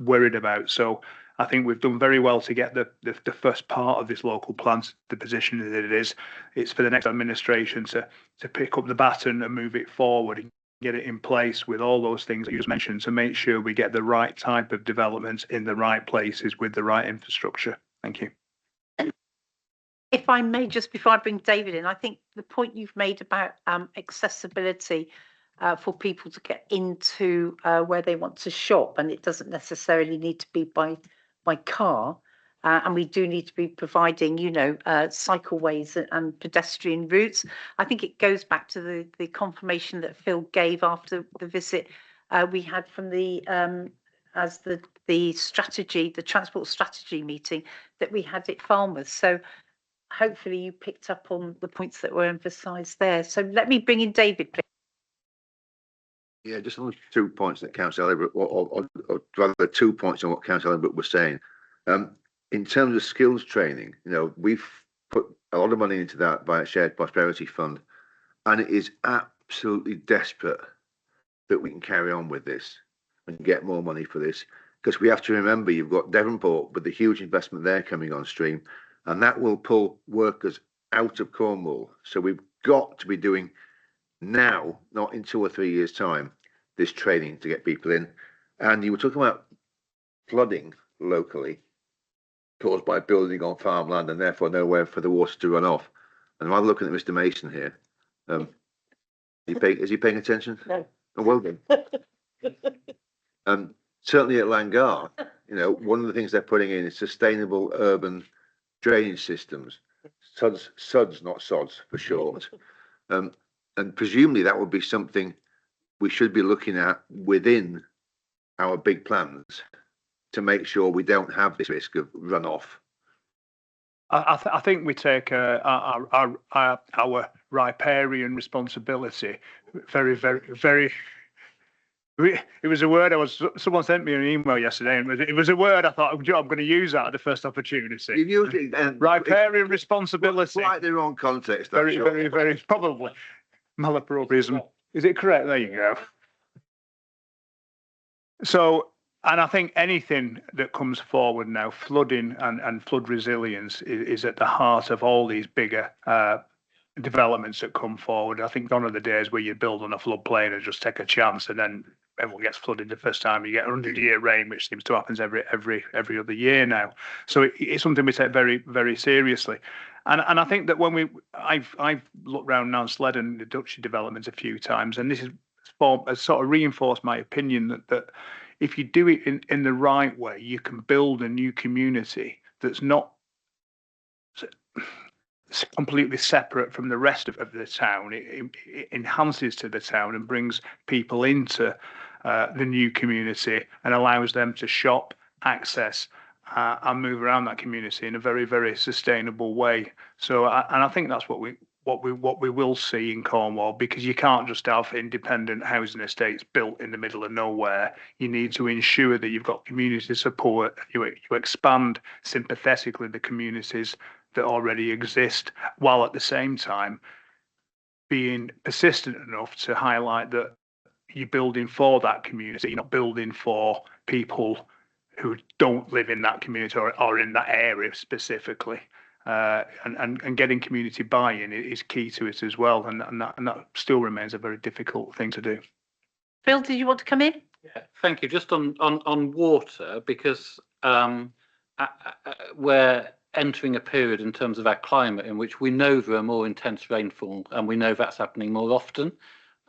worried about. So I think we've done very well to get the first part of this local plan to the position that it is. It's for the next administration to pick up the baton and move it forward and get it in place with all those things that you just mentioned to make sure we get the right type of developments in the right places with the right infrastructure. Thank you. If I may, just before I bring David in, I think the point you've made about accessibility for people to get into where they want to shop, and it doesn't necessarily need to be by car, and we do need to be providing, cycleways and pedestrian routes. I think it goes back to the confirmation that Phil gave after the visit we had from the strategy, the transport strategy meeting that we had at Falmouth. So hopefully you picked up on the points that were emphasised there. So let me bring in David, please. Yeah, just on 2 points that Councillor Elliott, or rather 2 points on what Councillor Elliott was saying. In terms of skills training, we've put a lot of money into that by a shared prosperity fund, and it is absolutely desperate that we can carry on with this and get more money for this, because we have to remember you've got Devonport with the huge investment there coming on stream, and that will pull workers out of Cornwall. So we've got to be doing now, not in 2 or 3 years' time, this training to get people in. And you were talking about flooding locally caused by building on farmland and therefore nowhere for the water to run off. And I'm looking at Mr. Mason here. Is he paying attention? No. Oh, well done. Certainly at Langar, one of the things they're putting in is sustainable urban drainage systems, SUDS, not SODS for short. And presumably that would be something we should be looking at within our big plans to make sure we don't have this risk of runoff. I think we take our riparian responsibility very, very, very. It was a word someone sent me an email yesterday, and it was a word I thought, I'm going to use that at the first opportunity. You've used it, riparian responsibility. Slightly the wrong context. Very, very, very probably malappropriatism. Is it correct? There you go. So, and I think anything that comes forward now, flooding and flood resilience is at the heart of all these bigger developments that come forward. I think gone are the days where you build on a floodplain and just take a chance and then everyone gets flooded the first time. You get 100-year rain, which seems to happen every other year now. So it's something we take very, very seriously. And I think that when I've looked around Nansled and the Dutchy developments a few times, and this has sort of reinforced my opinion that if you do it in the right way, you can build a new community that's not completely separate from the rest of the town. It enhances to the town and brings people into the new community and allows them to shop, access, and move around that community in a very, very sustainable way. So, and I think that's what we will see in Cornwall, because you can't just have independent housing estates built in the middle of nowhere. You need to ensure that you've got community support. You expand sympathetically the communities that already exist, while at the same time being persistent enough to highlight that you're building for that community. You're not building for people who don't live in that community or in that area specifically. And getting community buy-in is key to it as well, and that still remains a very difficult thing to do. Phil, did you want to come in? Yeah, thank you. Just on water, because we're entering a period in terms of our climate in which we know there are more intense rainfall, and we know that's happening more often.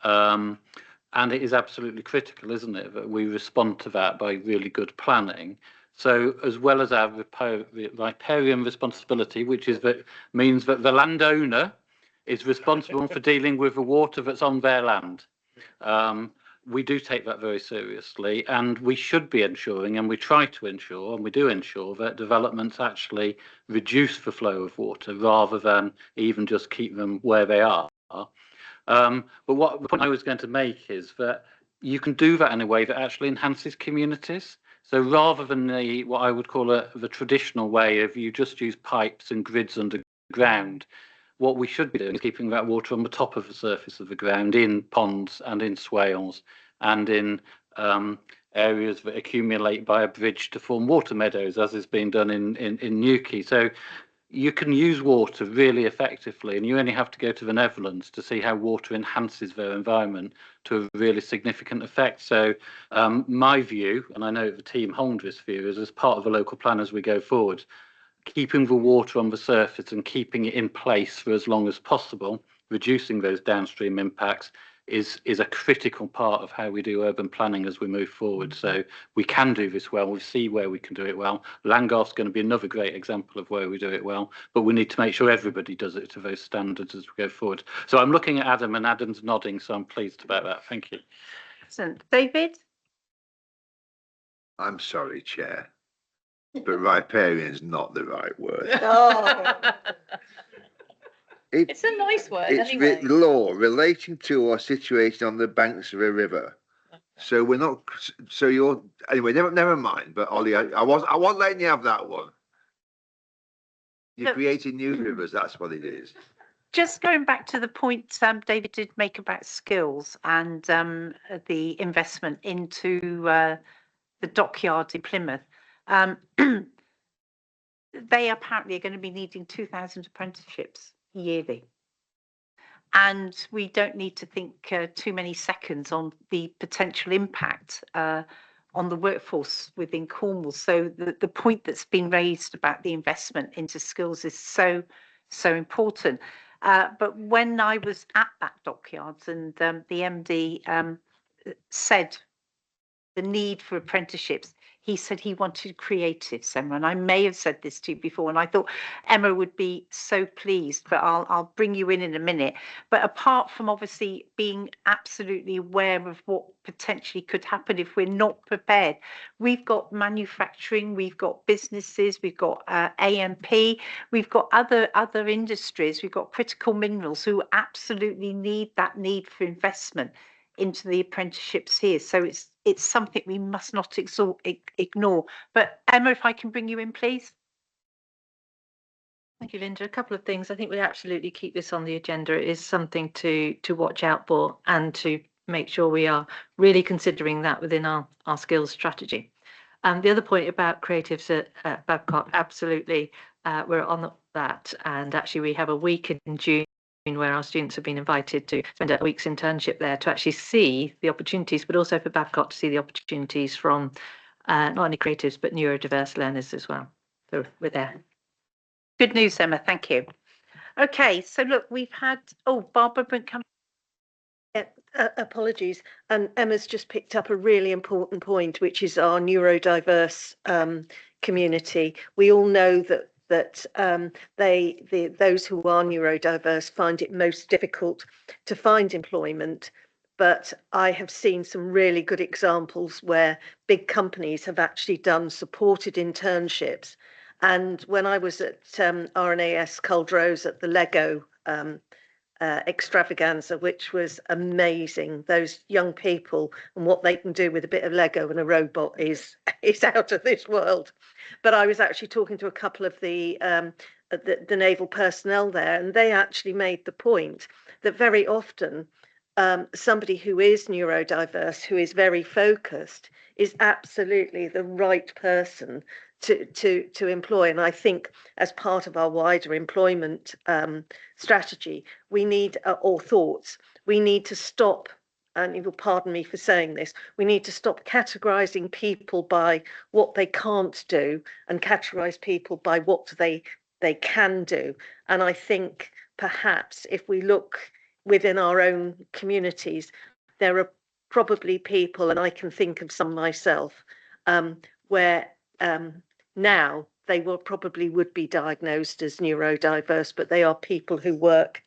And it is absolutely critical, isn't it, that we respond to that by really good planning. So as well as our riparian responsibility, which is that means that the landowner is responsible for dealing with the water that's on their land. We do take that very seriously, and we should be ensuring, and we try to ensure, and we do ensure, that developments actually reduce the flow of water rather than even just keep them where they are. But what the point I was going to make is that you can do that in a way that actually enhances communities. So rather than what I would call the traditional way of you just use pipes and grids underground, what we should be doing is keeping that water on the top of the surface of the ground, in ponds and in swales and in areas that accumulate by a bridge to form water meadows, as is being done in Newquay. So you can use water really effectively, and you only have to go to the Netherlands to see how water enhances their environment to a really significant effect. So my view, and I know the team hold this view, is as part of the local plan as we go forward, keeping the water on the surface and keeping it in place for as long as possible, reducing those downstream impacts, is a critical part of how we do urban planning as we move forward. So we can do this well. We see where we can do it well. Langgarth's going to be another great example of where we do it well, but we need to make sure everybody does it to those standards as we go forward. So I'm looking at Adam, and Adam's nodding, so I'm pleased about that. Thank you. Excellent. David? I'm sorry, Chair, but riparian's not the right word. Oh. It's a nice word It's anyway. law relating to or situated on the banks of a river. So we're not. So you're anyway. Never mind. But Ollie, I wasn't letting you have that one. You're Look, creating new rivers. That's what it is. just going back to the point David did make about skills and the investment into the dockyard in Plymouth. They apparently are going to be needing 2,000 apprenticeships yearly. And we don't need to think too many seconds on the potential impact on the workforce within Cornwall. So the point that's been raised about the investment into skills is so important. But when I was at that dockyards and the MD said the need for apprenticeships, he said he wanted creatives, Emma, and I may have said this to you before, and I thought Emma would be so pleased, but I'll bring you in a minute. But apart from obviously being absolutely aware of what potentially could happen if we're not prepared, we've got manufacturing, we've got businesses, we've got AMP, we've got other industries, we've got critical minerals who absolutely need for investment into the apprenticeships here. So it's something we must not ignore. But Emma, if I can bring you in, please. Thank you, Linda. A couple of things. I think we absolutely keep this on the agenda. It is something to watch out for and to make sure we are really considering that within our skills strategy. The other point about creatives at Babcock, absolutely, we're on that. And actually, we have a week in June where our students have been invited to spend a week's internship there to actually see the opportunities, but also for Babcock to see the opportunities from not only creatives, but neurodiverse learners as well. So we're there. Good news, Emma. Thank you. Okay, so look, we've had, Barbara Brink. Apologies. And Emma's just picked up a really important point, which is our neurodiverse community. We all know that those who are neurodiverse find it most difficult to find employment. But I have seen some really good examples where big companies have actually done supported internships. And when I was at RNAS Culdrose at the Lego extravaganza, which was amazing, those young people and what they can do with a bit of Lego and a robot is out of this world. But I was actually talking to a couple of the naval personnel there, and they actually made the point that very often somebody who is neurodiverse, who is very focused, is absolutely the right person to employ. And I think as part of our wider employment strategy, we need we need to stop, and you will pardon me for saying this, we need to stop categorizing people by what they can't do and categorize people by what they can do. And I think perhaps if we look within our own communities, there are probably people, and I can think of some myself, where now they would be diagnosed as neurodiverse, but they are people who work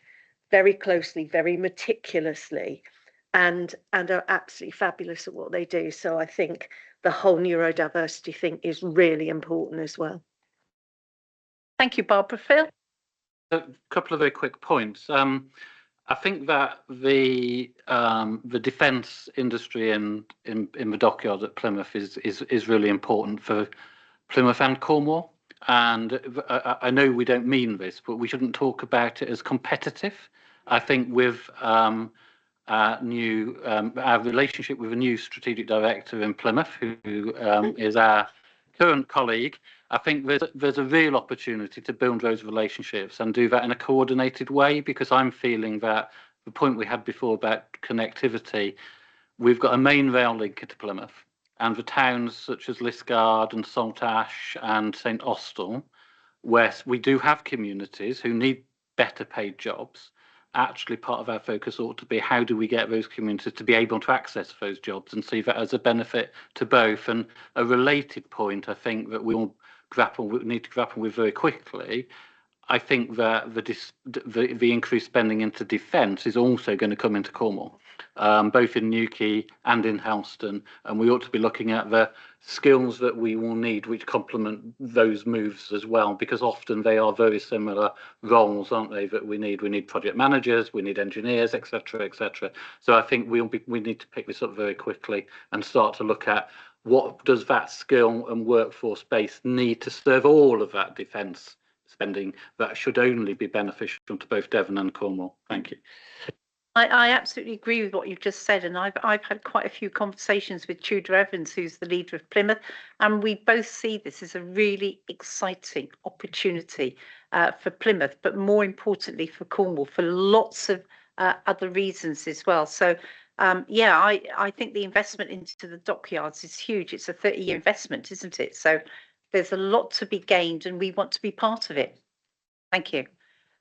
very closely, very meticulously, and are absolutely fabulous at what they do. So I think the whole neurodiversity thing is really important as well. Thank you, Barbara. Phil? A couple of very quick points. I think that the defence industry in the dockyard at Plymouth is really important for Plymouth and Cornwall. And I know we don't mean this, but we shouldn't talk about it as competitive. I think with our relationship with a new strategic director in Plymouth, who is our current colleague, I think there's a real opportunity to build those relationships and do that in a coordinated way, because I'm feeling that the point we had before about connectivity, we've got a main rail link to Plymouth, and the towns such as Liskeard and Saltash and St Austell, where we do have communities who need better paid jobs. Actually, part of our focus ought to be how do we get those communities to be able to access those jobs and see that as a benefit to both. And a related point, I think, that we all need to grapple with very quickly. I think that the increased spending into defence is also going to come into Cornwall, both in Newquay and in Helston, and we ought to be looking at the skills that we will need which complement those moves as well, because often they are very similar roles, aren't they, that we need. We need project managers, we need engineers, etc., etc. So I think we need to pick this up very quickly and start to look at what does that skill and workforce base need to serve all of that defence spending that should only be beneficial to both Devon and Cornwall. Thank you. I absolutely agree with what you've just said, and I've had quite a few conversations with Tudor Evans, who's the leader of Plymouth, and we both see this as a really exciting opportunity for Plymouth, but more importantly for Cornwall, for lots of other reasons as well. So yeah, I think the investment into the dockyards is huge. It's a 30-year investment, isn't it? So there's a lot to be gained, and we want to be part of it. Thank you.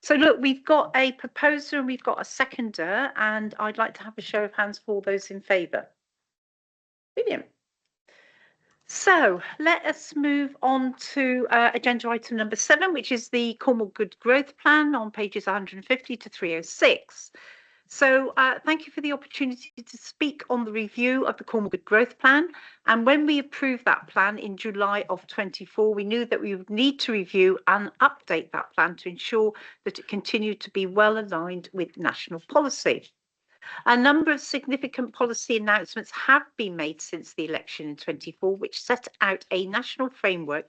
So look, we've got a proposer and we've got a seconder, and I'd like to have a show of hands for all those in favour. Brilliant. So let us move on to agenda item number 7, which is the Cornwall Good Growth Plan on pages 150 to 306. So thank you for the opportunity to speak on the review of the Cornwall Good Growth Plan. And when we approved that plan in July of 24, we knew that we would need to review and update that plan to ensure that it continued to be well aligned with national policy. A number of significant policy announcements have been made since the election in 24, which set out a national framework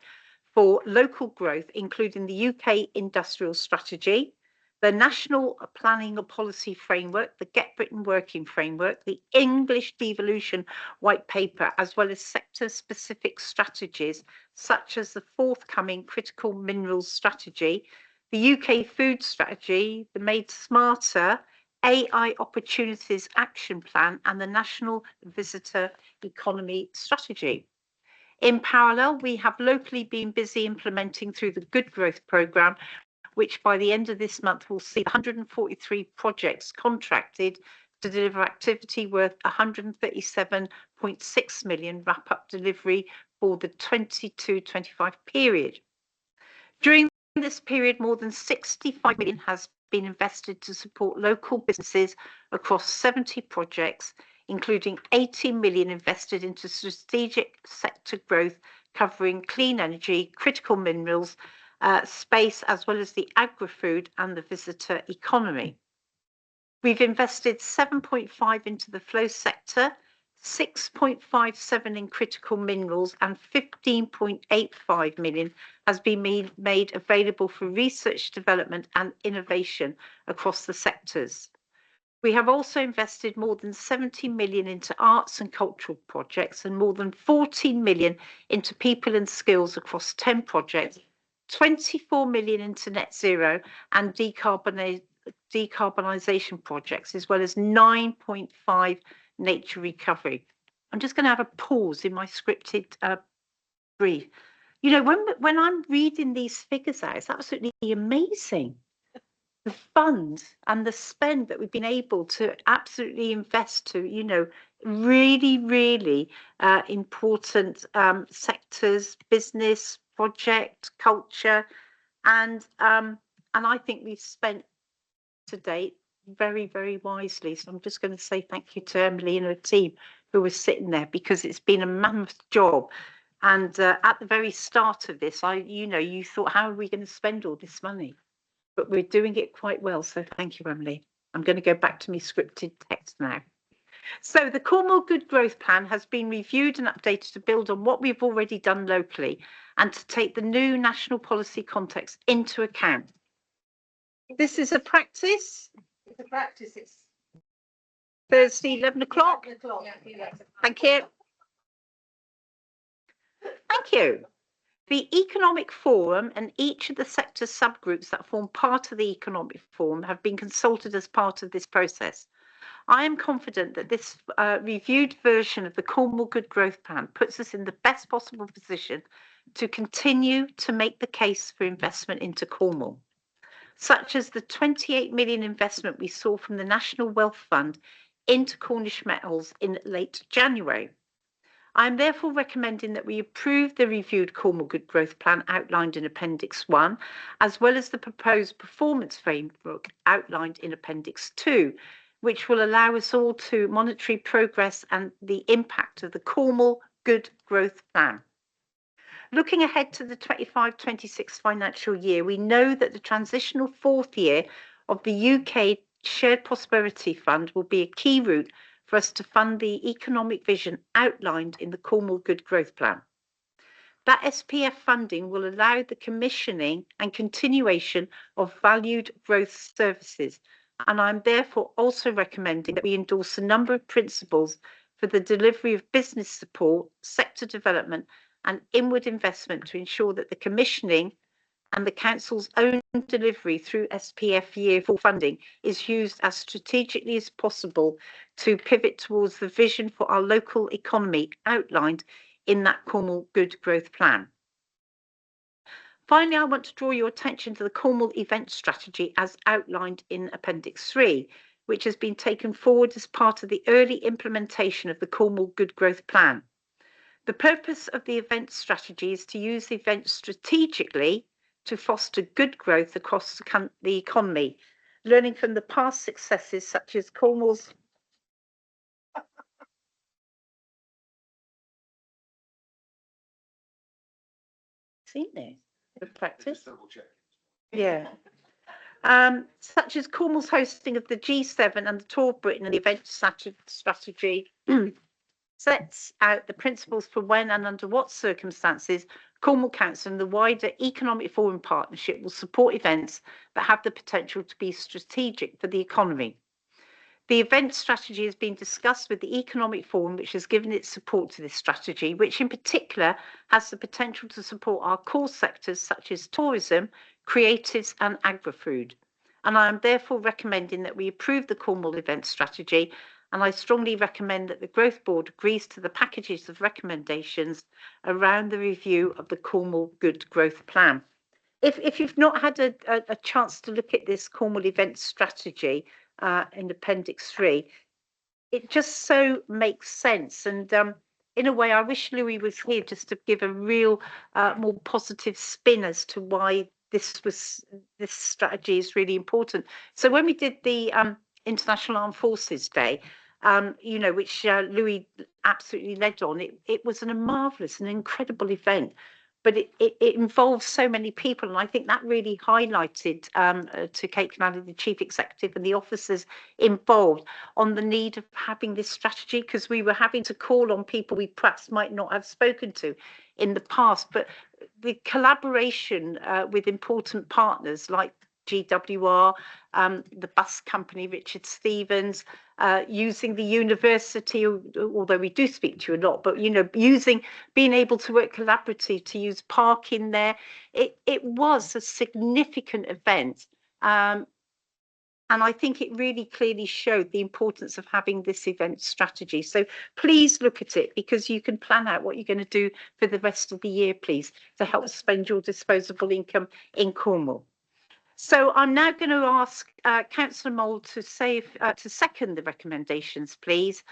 for local growth, including the UK Industrial Strategy, the National Planning and Policy Framework, the Get Britain Working Framework, the English Devolution White Paper, as well as sector-specific strategies, such as the forthcoming Critical Minerals Strategy, the UK Food Strategy, the Made Smarter AI Opportunities Action Plan, and the National Visitor Economy Strategy. In parallel, we have locally been busy implementing through the Good Growth Programme, which by the end of this month will see 143 projects contracted to deliver activity worth 137.6 million wrap-up delivery for the 22-25 period. During this period, more than 65 million has been invested to support local businesses across 70 projects, including 80 million invested into strategic sector growth covering clean energy, critical minerals, space, as well as the agri-food and the visitor economy. We've invested 7.5 into the flow sector, 6.57 in critical minerals, and 15.85 million has been made available for research, development and innovation across the sectors. We have also invested more than 70 million into arts and cultural projects and more than 14 million into people and skills across 10 projects, 24 million into net zero and decarbonisation projects, as well as 9.5 nature recovery. I'm just going to have a pause in my scripted brief. You know, when I'm reading these figures out, it's absolutely amazing. the fund and the spend that we've been able to absolutely invest to, you know, really, really important sectors, business, project, culture, and I think we've spent to date very, very wisely. So I'm just going to say thank you to Emily and her team who was sitting there, because it's been a mammoth job. And at the very start of this, you thought, how are we going to spend all this money? But we're doing it quite well. So thank you, Emily. I'm going to go back to my scripted text now. So the Cornwall Good Growth Plan has been reviewed and updated to build on what we've already done locally and to take the new national policy context into account. This is a practice. It's a practice. It's Thursday, 11 o'clock. 11 o'clock. Thank you. Thank you. The Economic Forum and each of the sector subgroups that form part of the Economic Forum have been consulted as part of this process. I am confident that this reviewed version of the Cornwall Good Growth Plan puts us in the best possible position to continue to make the case for investment into Cornwall, such as the 28 million investment we saw from the National Wealth Fund into Cornish metals in late January. I am therefore recommending that we approve the reviewed Cornwall Good Growth Plan outlined in Appendix 1, as well as the proposed performance framework outlined in Appendix 2, which will allow us all to monitor progress and the impact of the Cornwall Good Growth Plan. Looking ahead to the 25-26 financial year, we know that the transitional fourth year of the UK Shared Prosperity Fund will be a key route for us to fund the economic vision outlined in the Cornwall Good Growth Plan. That SPF funding will allow the commissioning and continuation of valued growth services, and I'm therefore also recommending that we endorse a number of principles for the delivery of business support, sector development and inward investment to ensure that the commissioning and the Council's own delivery through SPF Year 4 funding is used as strategically as possible to pivot towards the vision for our local economy outlined in that Cornwall Good Growth Plan. Finally, I want to draw your attention to the Cornwall event strategy as outlined in Appendix 3, which has been taken forward as part of the early implementation of the Cornwall Good Growth Plan. The purpose of the event strategy is to use events strategically to foster good growth across the economy, learning from the past successes such as Cornwall's seen this good practice. Yeah. Such as Cornwall's hosting of the G7 and the Tour of Britain, and the event strategy sets out the principles for when and under what circumstances Cornwall Council and the wider Economic Forum Partnership will support events that have the potential to be strategic for the economy. The event strategy has been discussed with the Economic Forum, which has given its support to this strategy, which in particular has the potential to support our core sectors such as tourism, creatives and agri-food. And I am therefore recommending that we approve the Cornwall event strategy, and I strongly recommend that the Growth Board agrees to the packages of recommendations around the review of the Cornwall Good Growth Plan. If you've not had a chance to look at this Cornwall event strategy in Appendix 3, it just so makes sense. And in a way, I wish Louis was here just to give a real more positive spin as to why this strategy is really important. So when we did the International Armed Forces Day, which Louis absolutely led on, it was a marvellous and incredible event. But it involves so many people, and I think that really highlighted to Kate Canally, the Chief Executive, and the officers involved on the need of having this strategy, because we were having to call on people we perhaps might not have spoken to in the past. But the collaboration with important partners like GWR, the bus company, Richard Stevens, using the university, although we do speak to you a lot, but being able to work collaboratively to use park in there, it was a significant event, and I think it really clearly showed the importance of having this event strategy. So please look at it, because you can plan out what you're going to do for the rest of the year, please, to help spend your disposable income in Cornwall. So I'm now going to ask Councillor Mole to second the recommendations, please.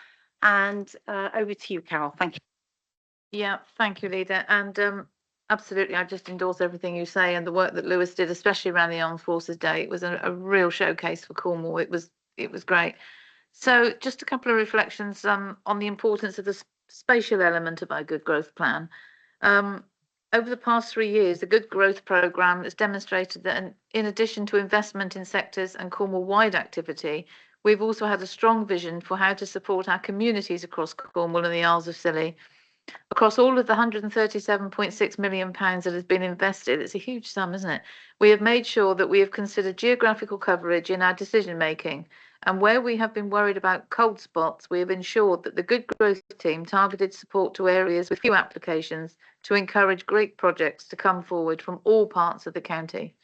And over to you, Carol. Thank you. Yeah, thank you, Leader. And absolutely, I just endorse everything you say, and the work that Lewis did, especially around the Armed Forces Day. It was a real showcase for Cornwall. It was great. So just a couple of reflections on the importance of the spatial element of our Good Growth Plan. Over the past 3 years, the Good Growth Programme has demonstrated that in addition to investment in sectors and Cornwall-wide activity, we've also had a strong vision for how to support our communities across Cornwall and the Isles of Scilly. Across all of the £137.6 million that has been invested, it's a huge sum, isn't it? We have made sure that we have considered geographical coverage in our decision making. And where we have been worried about cold spots, we have ensured that the Good Growth team targeted support to areas with few applications to encourage great projects to come forward from all parts of the county.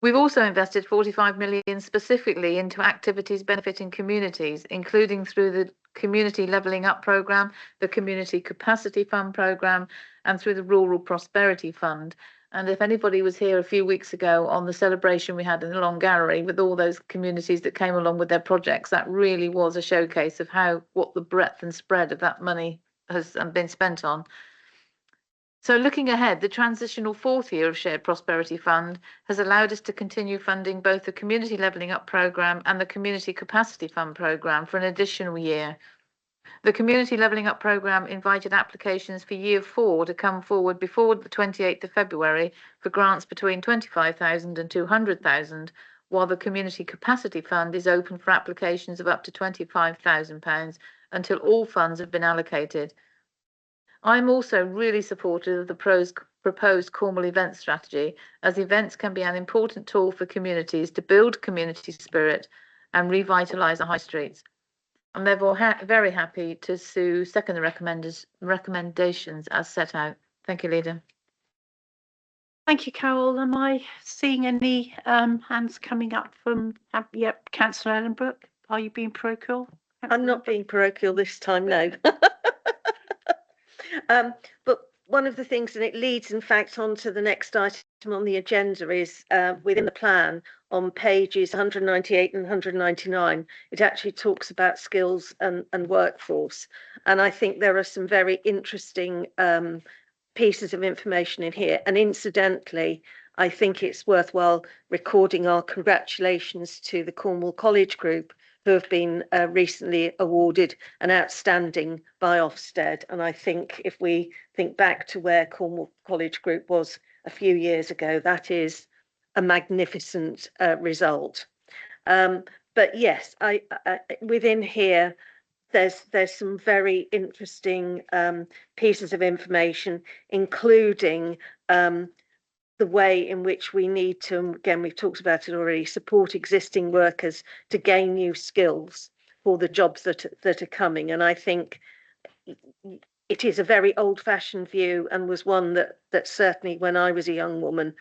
We've also invested 45 million specifically into activities benefiting communities, including through the Community Levelling Up Programme, the Community Capacity Fund Programme, and through the Rural Prosperity Fund. And if anybody was here a few weeks ago on the celebration we had in the Long Gallery with all those communities that came along with their projects, that really was a showcase of what the breadth and spread of that money has been spent on. So looking ahead, the transitional 4th year of Shared Prosperity Fund has allowed us to continue funding both the Community Levelling Up Programme and the Community Capacity Fund Programme for an additional year. The Community Levelling Up Programme invited applications for year 4 to come forward before the 28th of February for grants between £25,000 and £200,000, while the Community Capacity Fund is open for applications of up to £25,000 until all funds have been allocated. I'm also really supportive of the proposed Cornwall event strategy, as events can be an important tool for communities to build community spirit and revitalise the high streets. I'm therefore very happy to second the recommendations as set out. Thank you, Leader. Thank you, Carol. Am I seeing any hands coming up from, yep, Councillor Ellenbrook? Are you being parochial? I'm not being parochial this time, no. But one of the things, and it leads in fact on to the next item on the agenda, is within the plan on pages 198 and 199, it actually talks about skills and workforce. And I think there are some very interesting pieces of information in here. And incidentally, I think it's worthwhile recording our congratulations to the Cornwall College Group, who have been recently awarded an outstanding by Ofsted. And I think if we think back to where Cornwall College Group was a few years ago, that is a magnificent result. But yes, within here, there's some very interesting pieces of information, including the way in which we need to, again, we've talked about it already, support existing workers to gain new skills for the jobs that are coming. And I think it is a very old-fashioned view, and was one that certainly when I was a young woman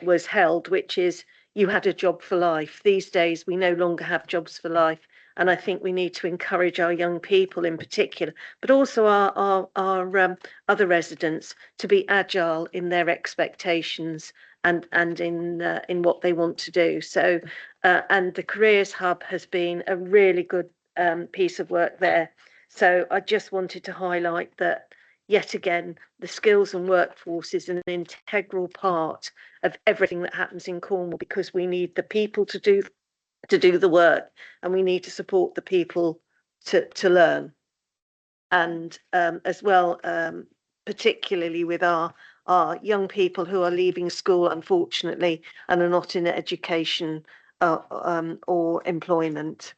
was held, which is you had a job for life. These days we no longer have jobs for life. And I think we need to encourage our young people in particular, but also our other residents, to be agile in their expectations and in what they want to do. So, and the Careers Hub has been a really good piece of work there. So I just wanted to highlight that, yet again, the skills and workforce is an integral part of everything that happens in Cornwall, because we need the people to do the work, and we need to support the people to learn. And as well, particularly with our young people who are leaving school, unfortunately, and are not in education or employment.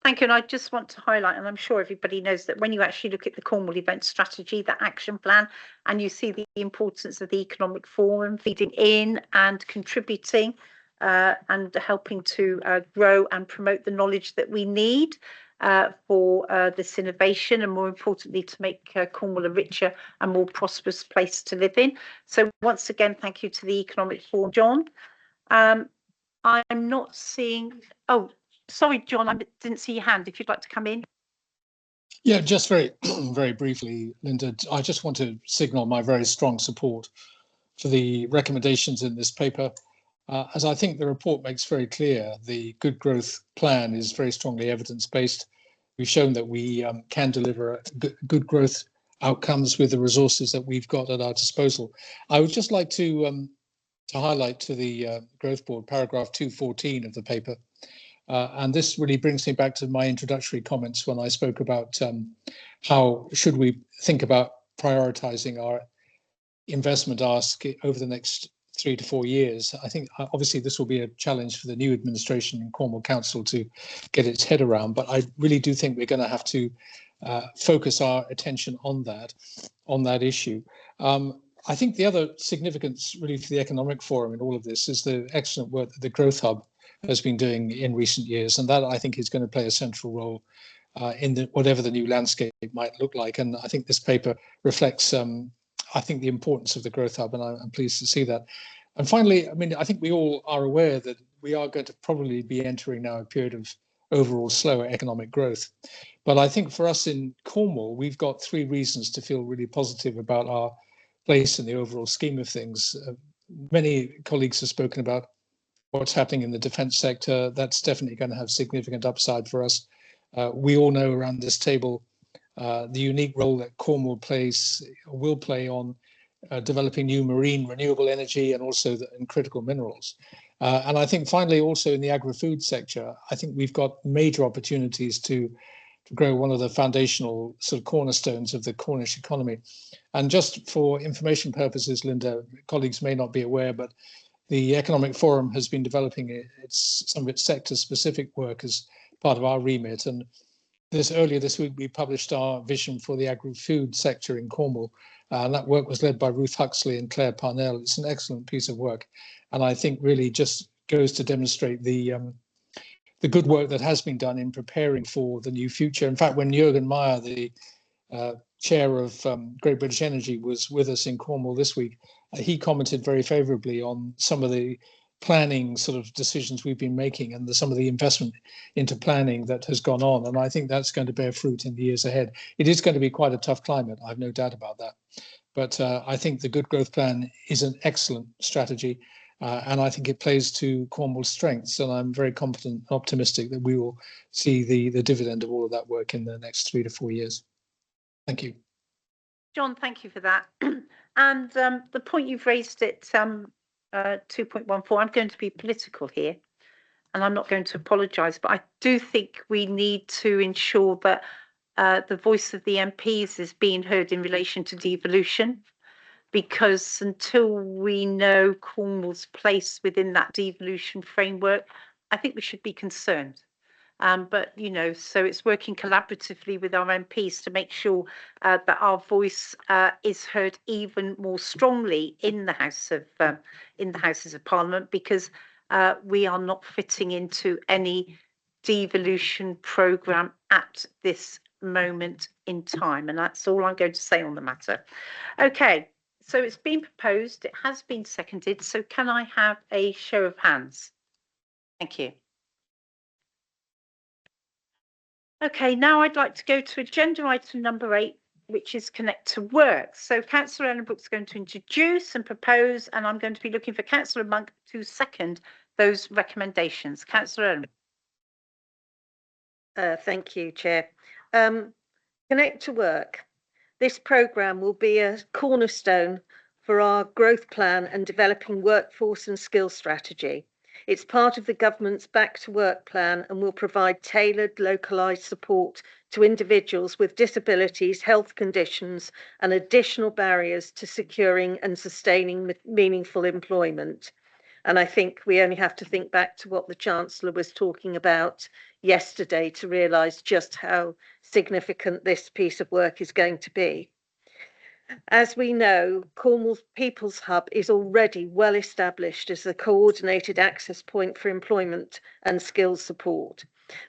Thank you. And I just want to highlight, and I'm sure everybody knows, that when you actually look at the Cornwall event strategy, the action plan, and you see the importance of the economic forum feeding in and contributing and helping to grow and promote the knowledge that we need for this innovation, and more importantly, to make Cornwall a richer and more prosperous place to live in. So once again, thank you to the economic forum. John, I'm not seeing, oh, sorry, John, I didn't see your hand. If you'd like to come in. Yeah, just very, very briefly, Linda, I just want to signal my very strong support for the recommendations in this paper. As I think the report makes very clear, the Good Growth Plan is very strongly evidence-based. We've shown that we can deliver good growth outcomes with the resources that we've got at our disposal. I would just like to highlight to the Growth Board paragraph 214 of the paper. And this really brings me back to my introductory comments when I spoke about how should we think about prioritizing our investment ask over the next 3 to 4 years. I think obviously this will be a challenge for the new administration in Cornwall Council to get its head around, but I really do think we're going to have to focus our attention on that issue. I think the other significance really for the Economic Forum in all of this is the excellent work that the Growth Hub has been doing in recent years, and that I think is going to play a central role in whatever the new landscape might look like. And I think this paper reflects I think the importance of the Growth Hub, and I'm pleased to see that. And finally, I mean, I think we all are aware that we are going to probably be entering now a period of overall slower economic growth. But I think for us in Cornwall, we've got 3 reasons to feel really positive about our place in the overall scheme of things. Many colleagues have spoken about what's happening in the defence sector. That's definitely going to have significant upside for us. We all know around this table the unique role that Cornwall will play on developing new marine renewable energy and also in critical minerals. And I think finally also in the agri-food sector, I think we've got major opportunities to grow one of the foundational sort of cornerstones of the Cornish economy. And just for information purposes, Linda, colleagues may not be aware, but the Economic Forum has been developing some of its sector-specific work as part of our remit. And earlier this week, we published our vision for the agri-food sector in Cornwall. And that work was led by Ruth Huxley and Claire Parnell. It's an excellent piece of work. And I think really just goes to demonstrate the good work that has been done in preparing for the new future. In fact, when Jürgen Meyer, the chair of Great British Energy, was with us in Cornwall this week, he commented very favorably on some of the planning sort of decisions we've been making and some of the investment into planning that has gone on. And I think that's going to bear fruit in the years ahead. It is going to be quite a tough climate, I've no doubt about that. But I think the Good Growth Plan is an excellent strategy. And I think it plays to Cornwall's strengths. And I'm very confident and optimistic that we will see the dividend of all of that work in the next 3 to 4 years. Thank you. John, thank you for that. And the point you've raised at 2.14, I'm going to be political here, and I'm not going to apologise, but I do think we need to ensure that the voice of the MPs is being heard in relation to devolution, because until we know Cornwall's place within that devolution framework, I think we should be concerned. But, you know, so it's working collaboratively with our MPs to make sure that our voice is heard even more strongly in the Houses of Parliament, because we are not fitting into any devolution programme at this moment in time. And that's all I'm going to say on the matter. Okay, so it's been proposed, it has been seconded. So can I have a show of hands? Thank you. Okay, now I'd like to go to agenda item number 8, which is Connect to Work. So Councillor Ellenbrook's going to introduce and propose, and I'm going to be looking for Councillor Monk to second those recommendations. Councillor Ellenbrook. Thank you, Chair. Connect to Work. This programme will be a cornerstone for our growth plan and developing workforce and skills strategy. It's part of the government's Back to Work plan and will provide tailored, localised support to individuals with disabilities, health conditions and additional barriers to securing and sustaining meaningful employment. And I think we only have to think back to what the Chancellor was talking about yesterday to realise just how significant this piece of work is going to be. As we know, Cornwall People's Hub is already well established as the coordinated access point for employment and skills support.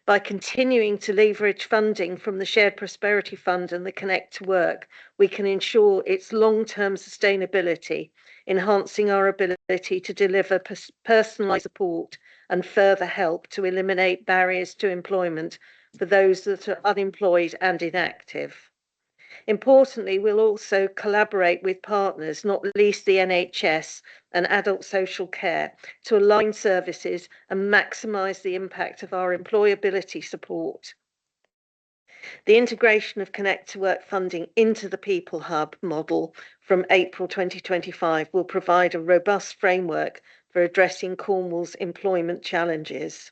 By continuing to leverage funding from the Shared Prosperity Fund and the Connect to Work, we can ensure its long-term sustainability, enhancing our ability to deliver personalised support and further help to eliminate barriers to employment for those that are unemployed and inactive. Importantly, we'll also collaborate with partners, not least the NHS and adult social care, to align services and maximise the impact of our employability support. The integration of Connect to Work funding into the People Hub model from April 2025 will provide a robust framework for addressing Cornwall's employment challenges.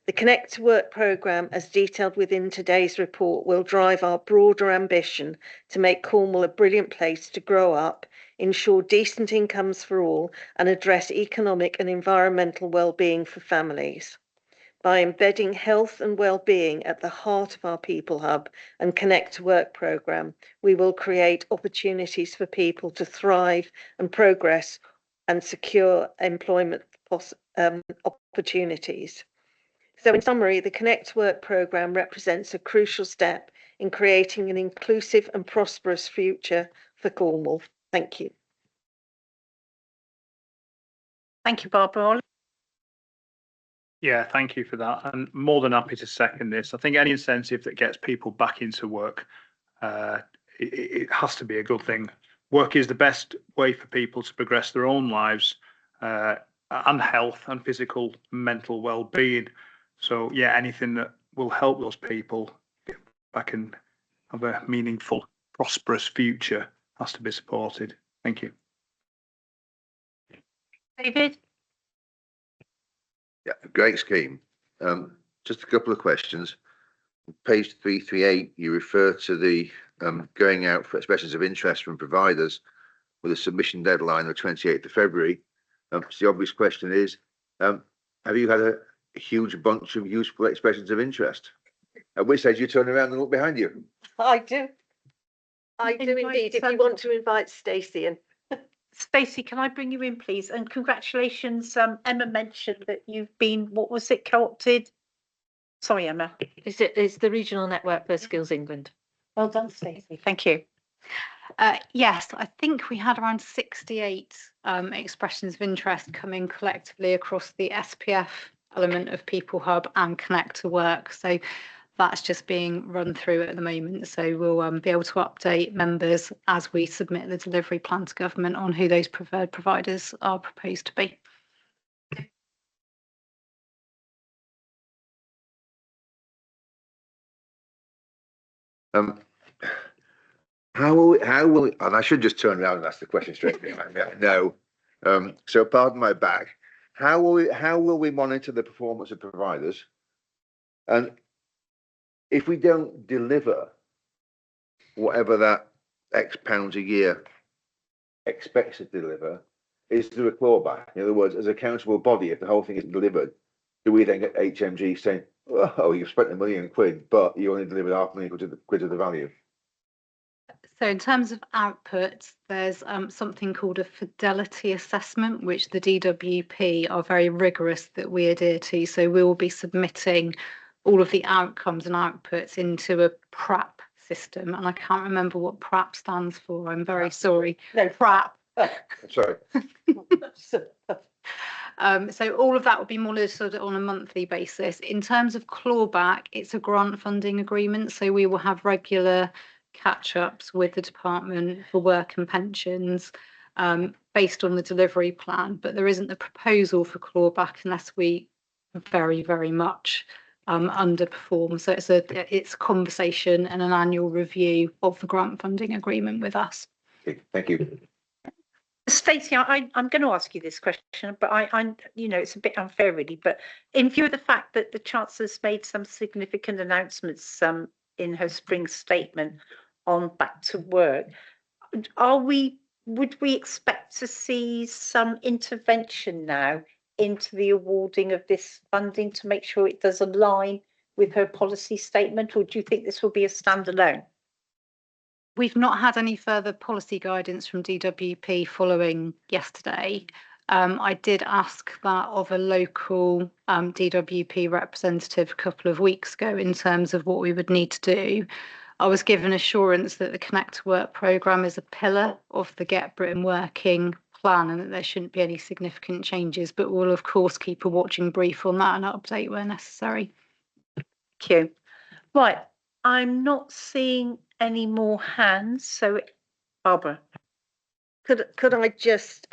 The Connect to Work programme, as detailed within today's report, will drive our broader ambition to make Cornwall a brilliant place to grow up, ensure decent incomes for all, and address economic and environmental well-being for families. By embedding health and well-being at the heart of our People Hub and Connect to Work programme, we will create opportunities for people to thrive and progress and secure employment opportunities. So in summary, the Connect to Work programme represents a crucial step in creating an inclusive and prosperous future for Cornwall. Thank you. Thank you, Barbara. Yeah, thank you for that. And more than happy to second this. I think any incentive that gets people back into work, it has to be a good thing. Work is the best way for people to progress their own lives and health and physical and mental well-being. So yeah, anything that will help those people get back and have a meaningful, prosperous future has to be supported. Thank you. David? Yeah, great scheme. Just a couple of questions. Page 338, you refer to the going out for expressions of interest from providers with a submission deadline of 28th of February. So the obvious question is, have you had a huge bunch of useful expressions of interest? At which stage you turn around and look behind you. I do. I do indeed. If you want to invite Stacey in. Stacey, can I bring you in, please? And congratulations. Emma mentioned that you've been, what was it, co-opted? Sorry, Emma. It's the Regional Network for Skills England. Well done, Stacey. Thank you. Yes, I think we had around 68 expressions of interest coming collectively across the SPF element of People Hub and Connect to Work. So that's just being run through at the moment. So we'll be able to update members as we submit the delivery plan to government on who those preferred providers are proposed to be. How will, and I should just turn around and ask the question straight away. No. So pardon my back. How will we monitor the performance of providers? And if we don't deliver whatever that X pounds a year expects to deliver, is there a clawback? In other words, as an accountable body, if the whole thing isn't delivered, do we then get HMG saying, oh, you've spent £1 million, but you only delivered £500,000 quid of the value? So in terms of outputs, there's something called a fidelity assessment, which the DWP are very rigorous that we adhere to. So we will be submitting all of the outcomes and outputs into a PRAP system. And I can't remember what PRAP stands for. I'm very sorry. No, PRAP. Sorry. So all of that will be monitored on a monthly basis. In terms of clawback, it's a grant funding agreement. So we will have regular catch-ups with the Department for Work and Pensions based on the delivery plan, but there isn't a proposal for clawback unless we very, very much underperform. So it's a conversation and an annual review of the grant funding agreement with us. Okay, thank you. Stacey, I'm going to ask you this question, but I'm, it's a bit unfair really, but in view of the fact that the Chancellor's made some significant announcements in her spring statement on back to work, would we expect to see some intervention now into the awarding of this funding to make sure it does align with her policy statement, or do you think this will be a standalone? We've not had any further policy guidance from DWP following yesterday. I did ask that of a local DWP representative a couple of weeks ago in terms of what we would need to do. I was given assurance that the Connect to Work programme is a pillar of the Get Britain Working plan and that there shouldn't be any significant changes, but we'll of course keep a watching brief on that and update where necessary. Thank you. Right, I'm not seeing any more hands. So, Barbara. Could I just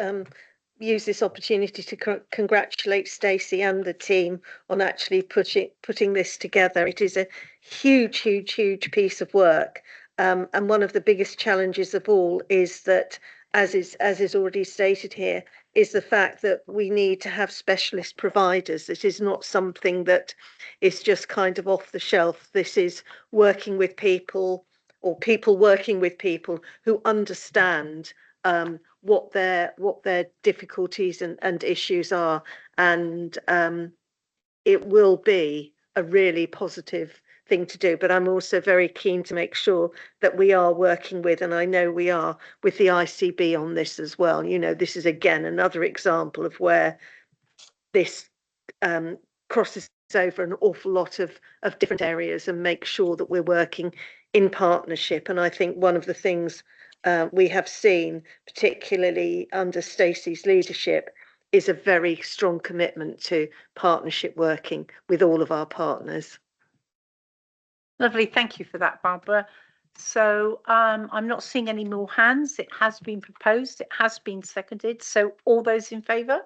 use this opportunity to congratulate Stacey and the team on actually putting this together. It is a huge piece of work, and one of the biggest challenges of all is that, as is already stated here, is the fact that we need to have specialist providers. It is not something that is just kind of off the shelf. This is working with people, or people working with people who understand what their difficulties and issues are, and it will be a really positive thing to do. But I'm also very keen to make sure that we are working with, and I know we are, with the ICB on this as well. You know, this is again another example of where this crosses over an awful lot of different areas, and make sure that we're working in partnership. And I think one of the things we have seen, particularly under Stacey's leadership, is a very strong commitment to partnership working with all of our partners. Lovely, thank you for that, Barbara. So I'm not seeing any more hands. It has been proposed, it has been seconded. So all those in favour?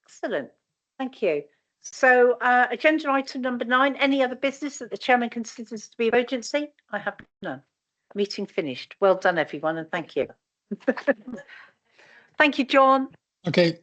Excellent, thank you. So agenda item number 9, any other business that the chairman considers to be of urgency? I have none. Meeting finished. Well done, everyone, and thank you. Thank you, John. Okay,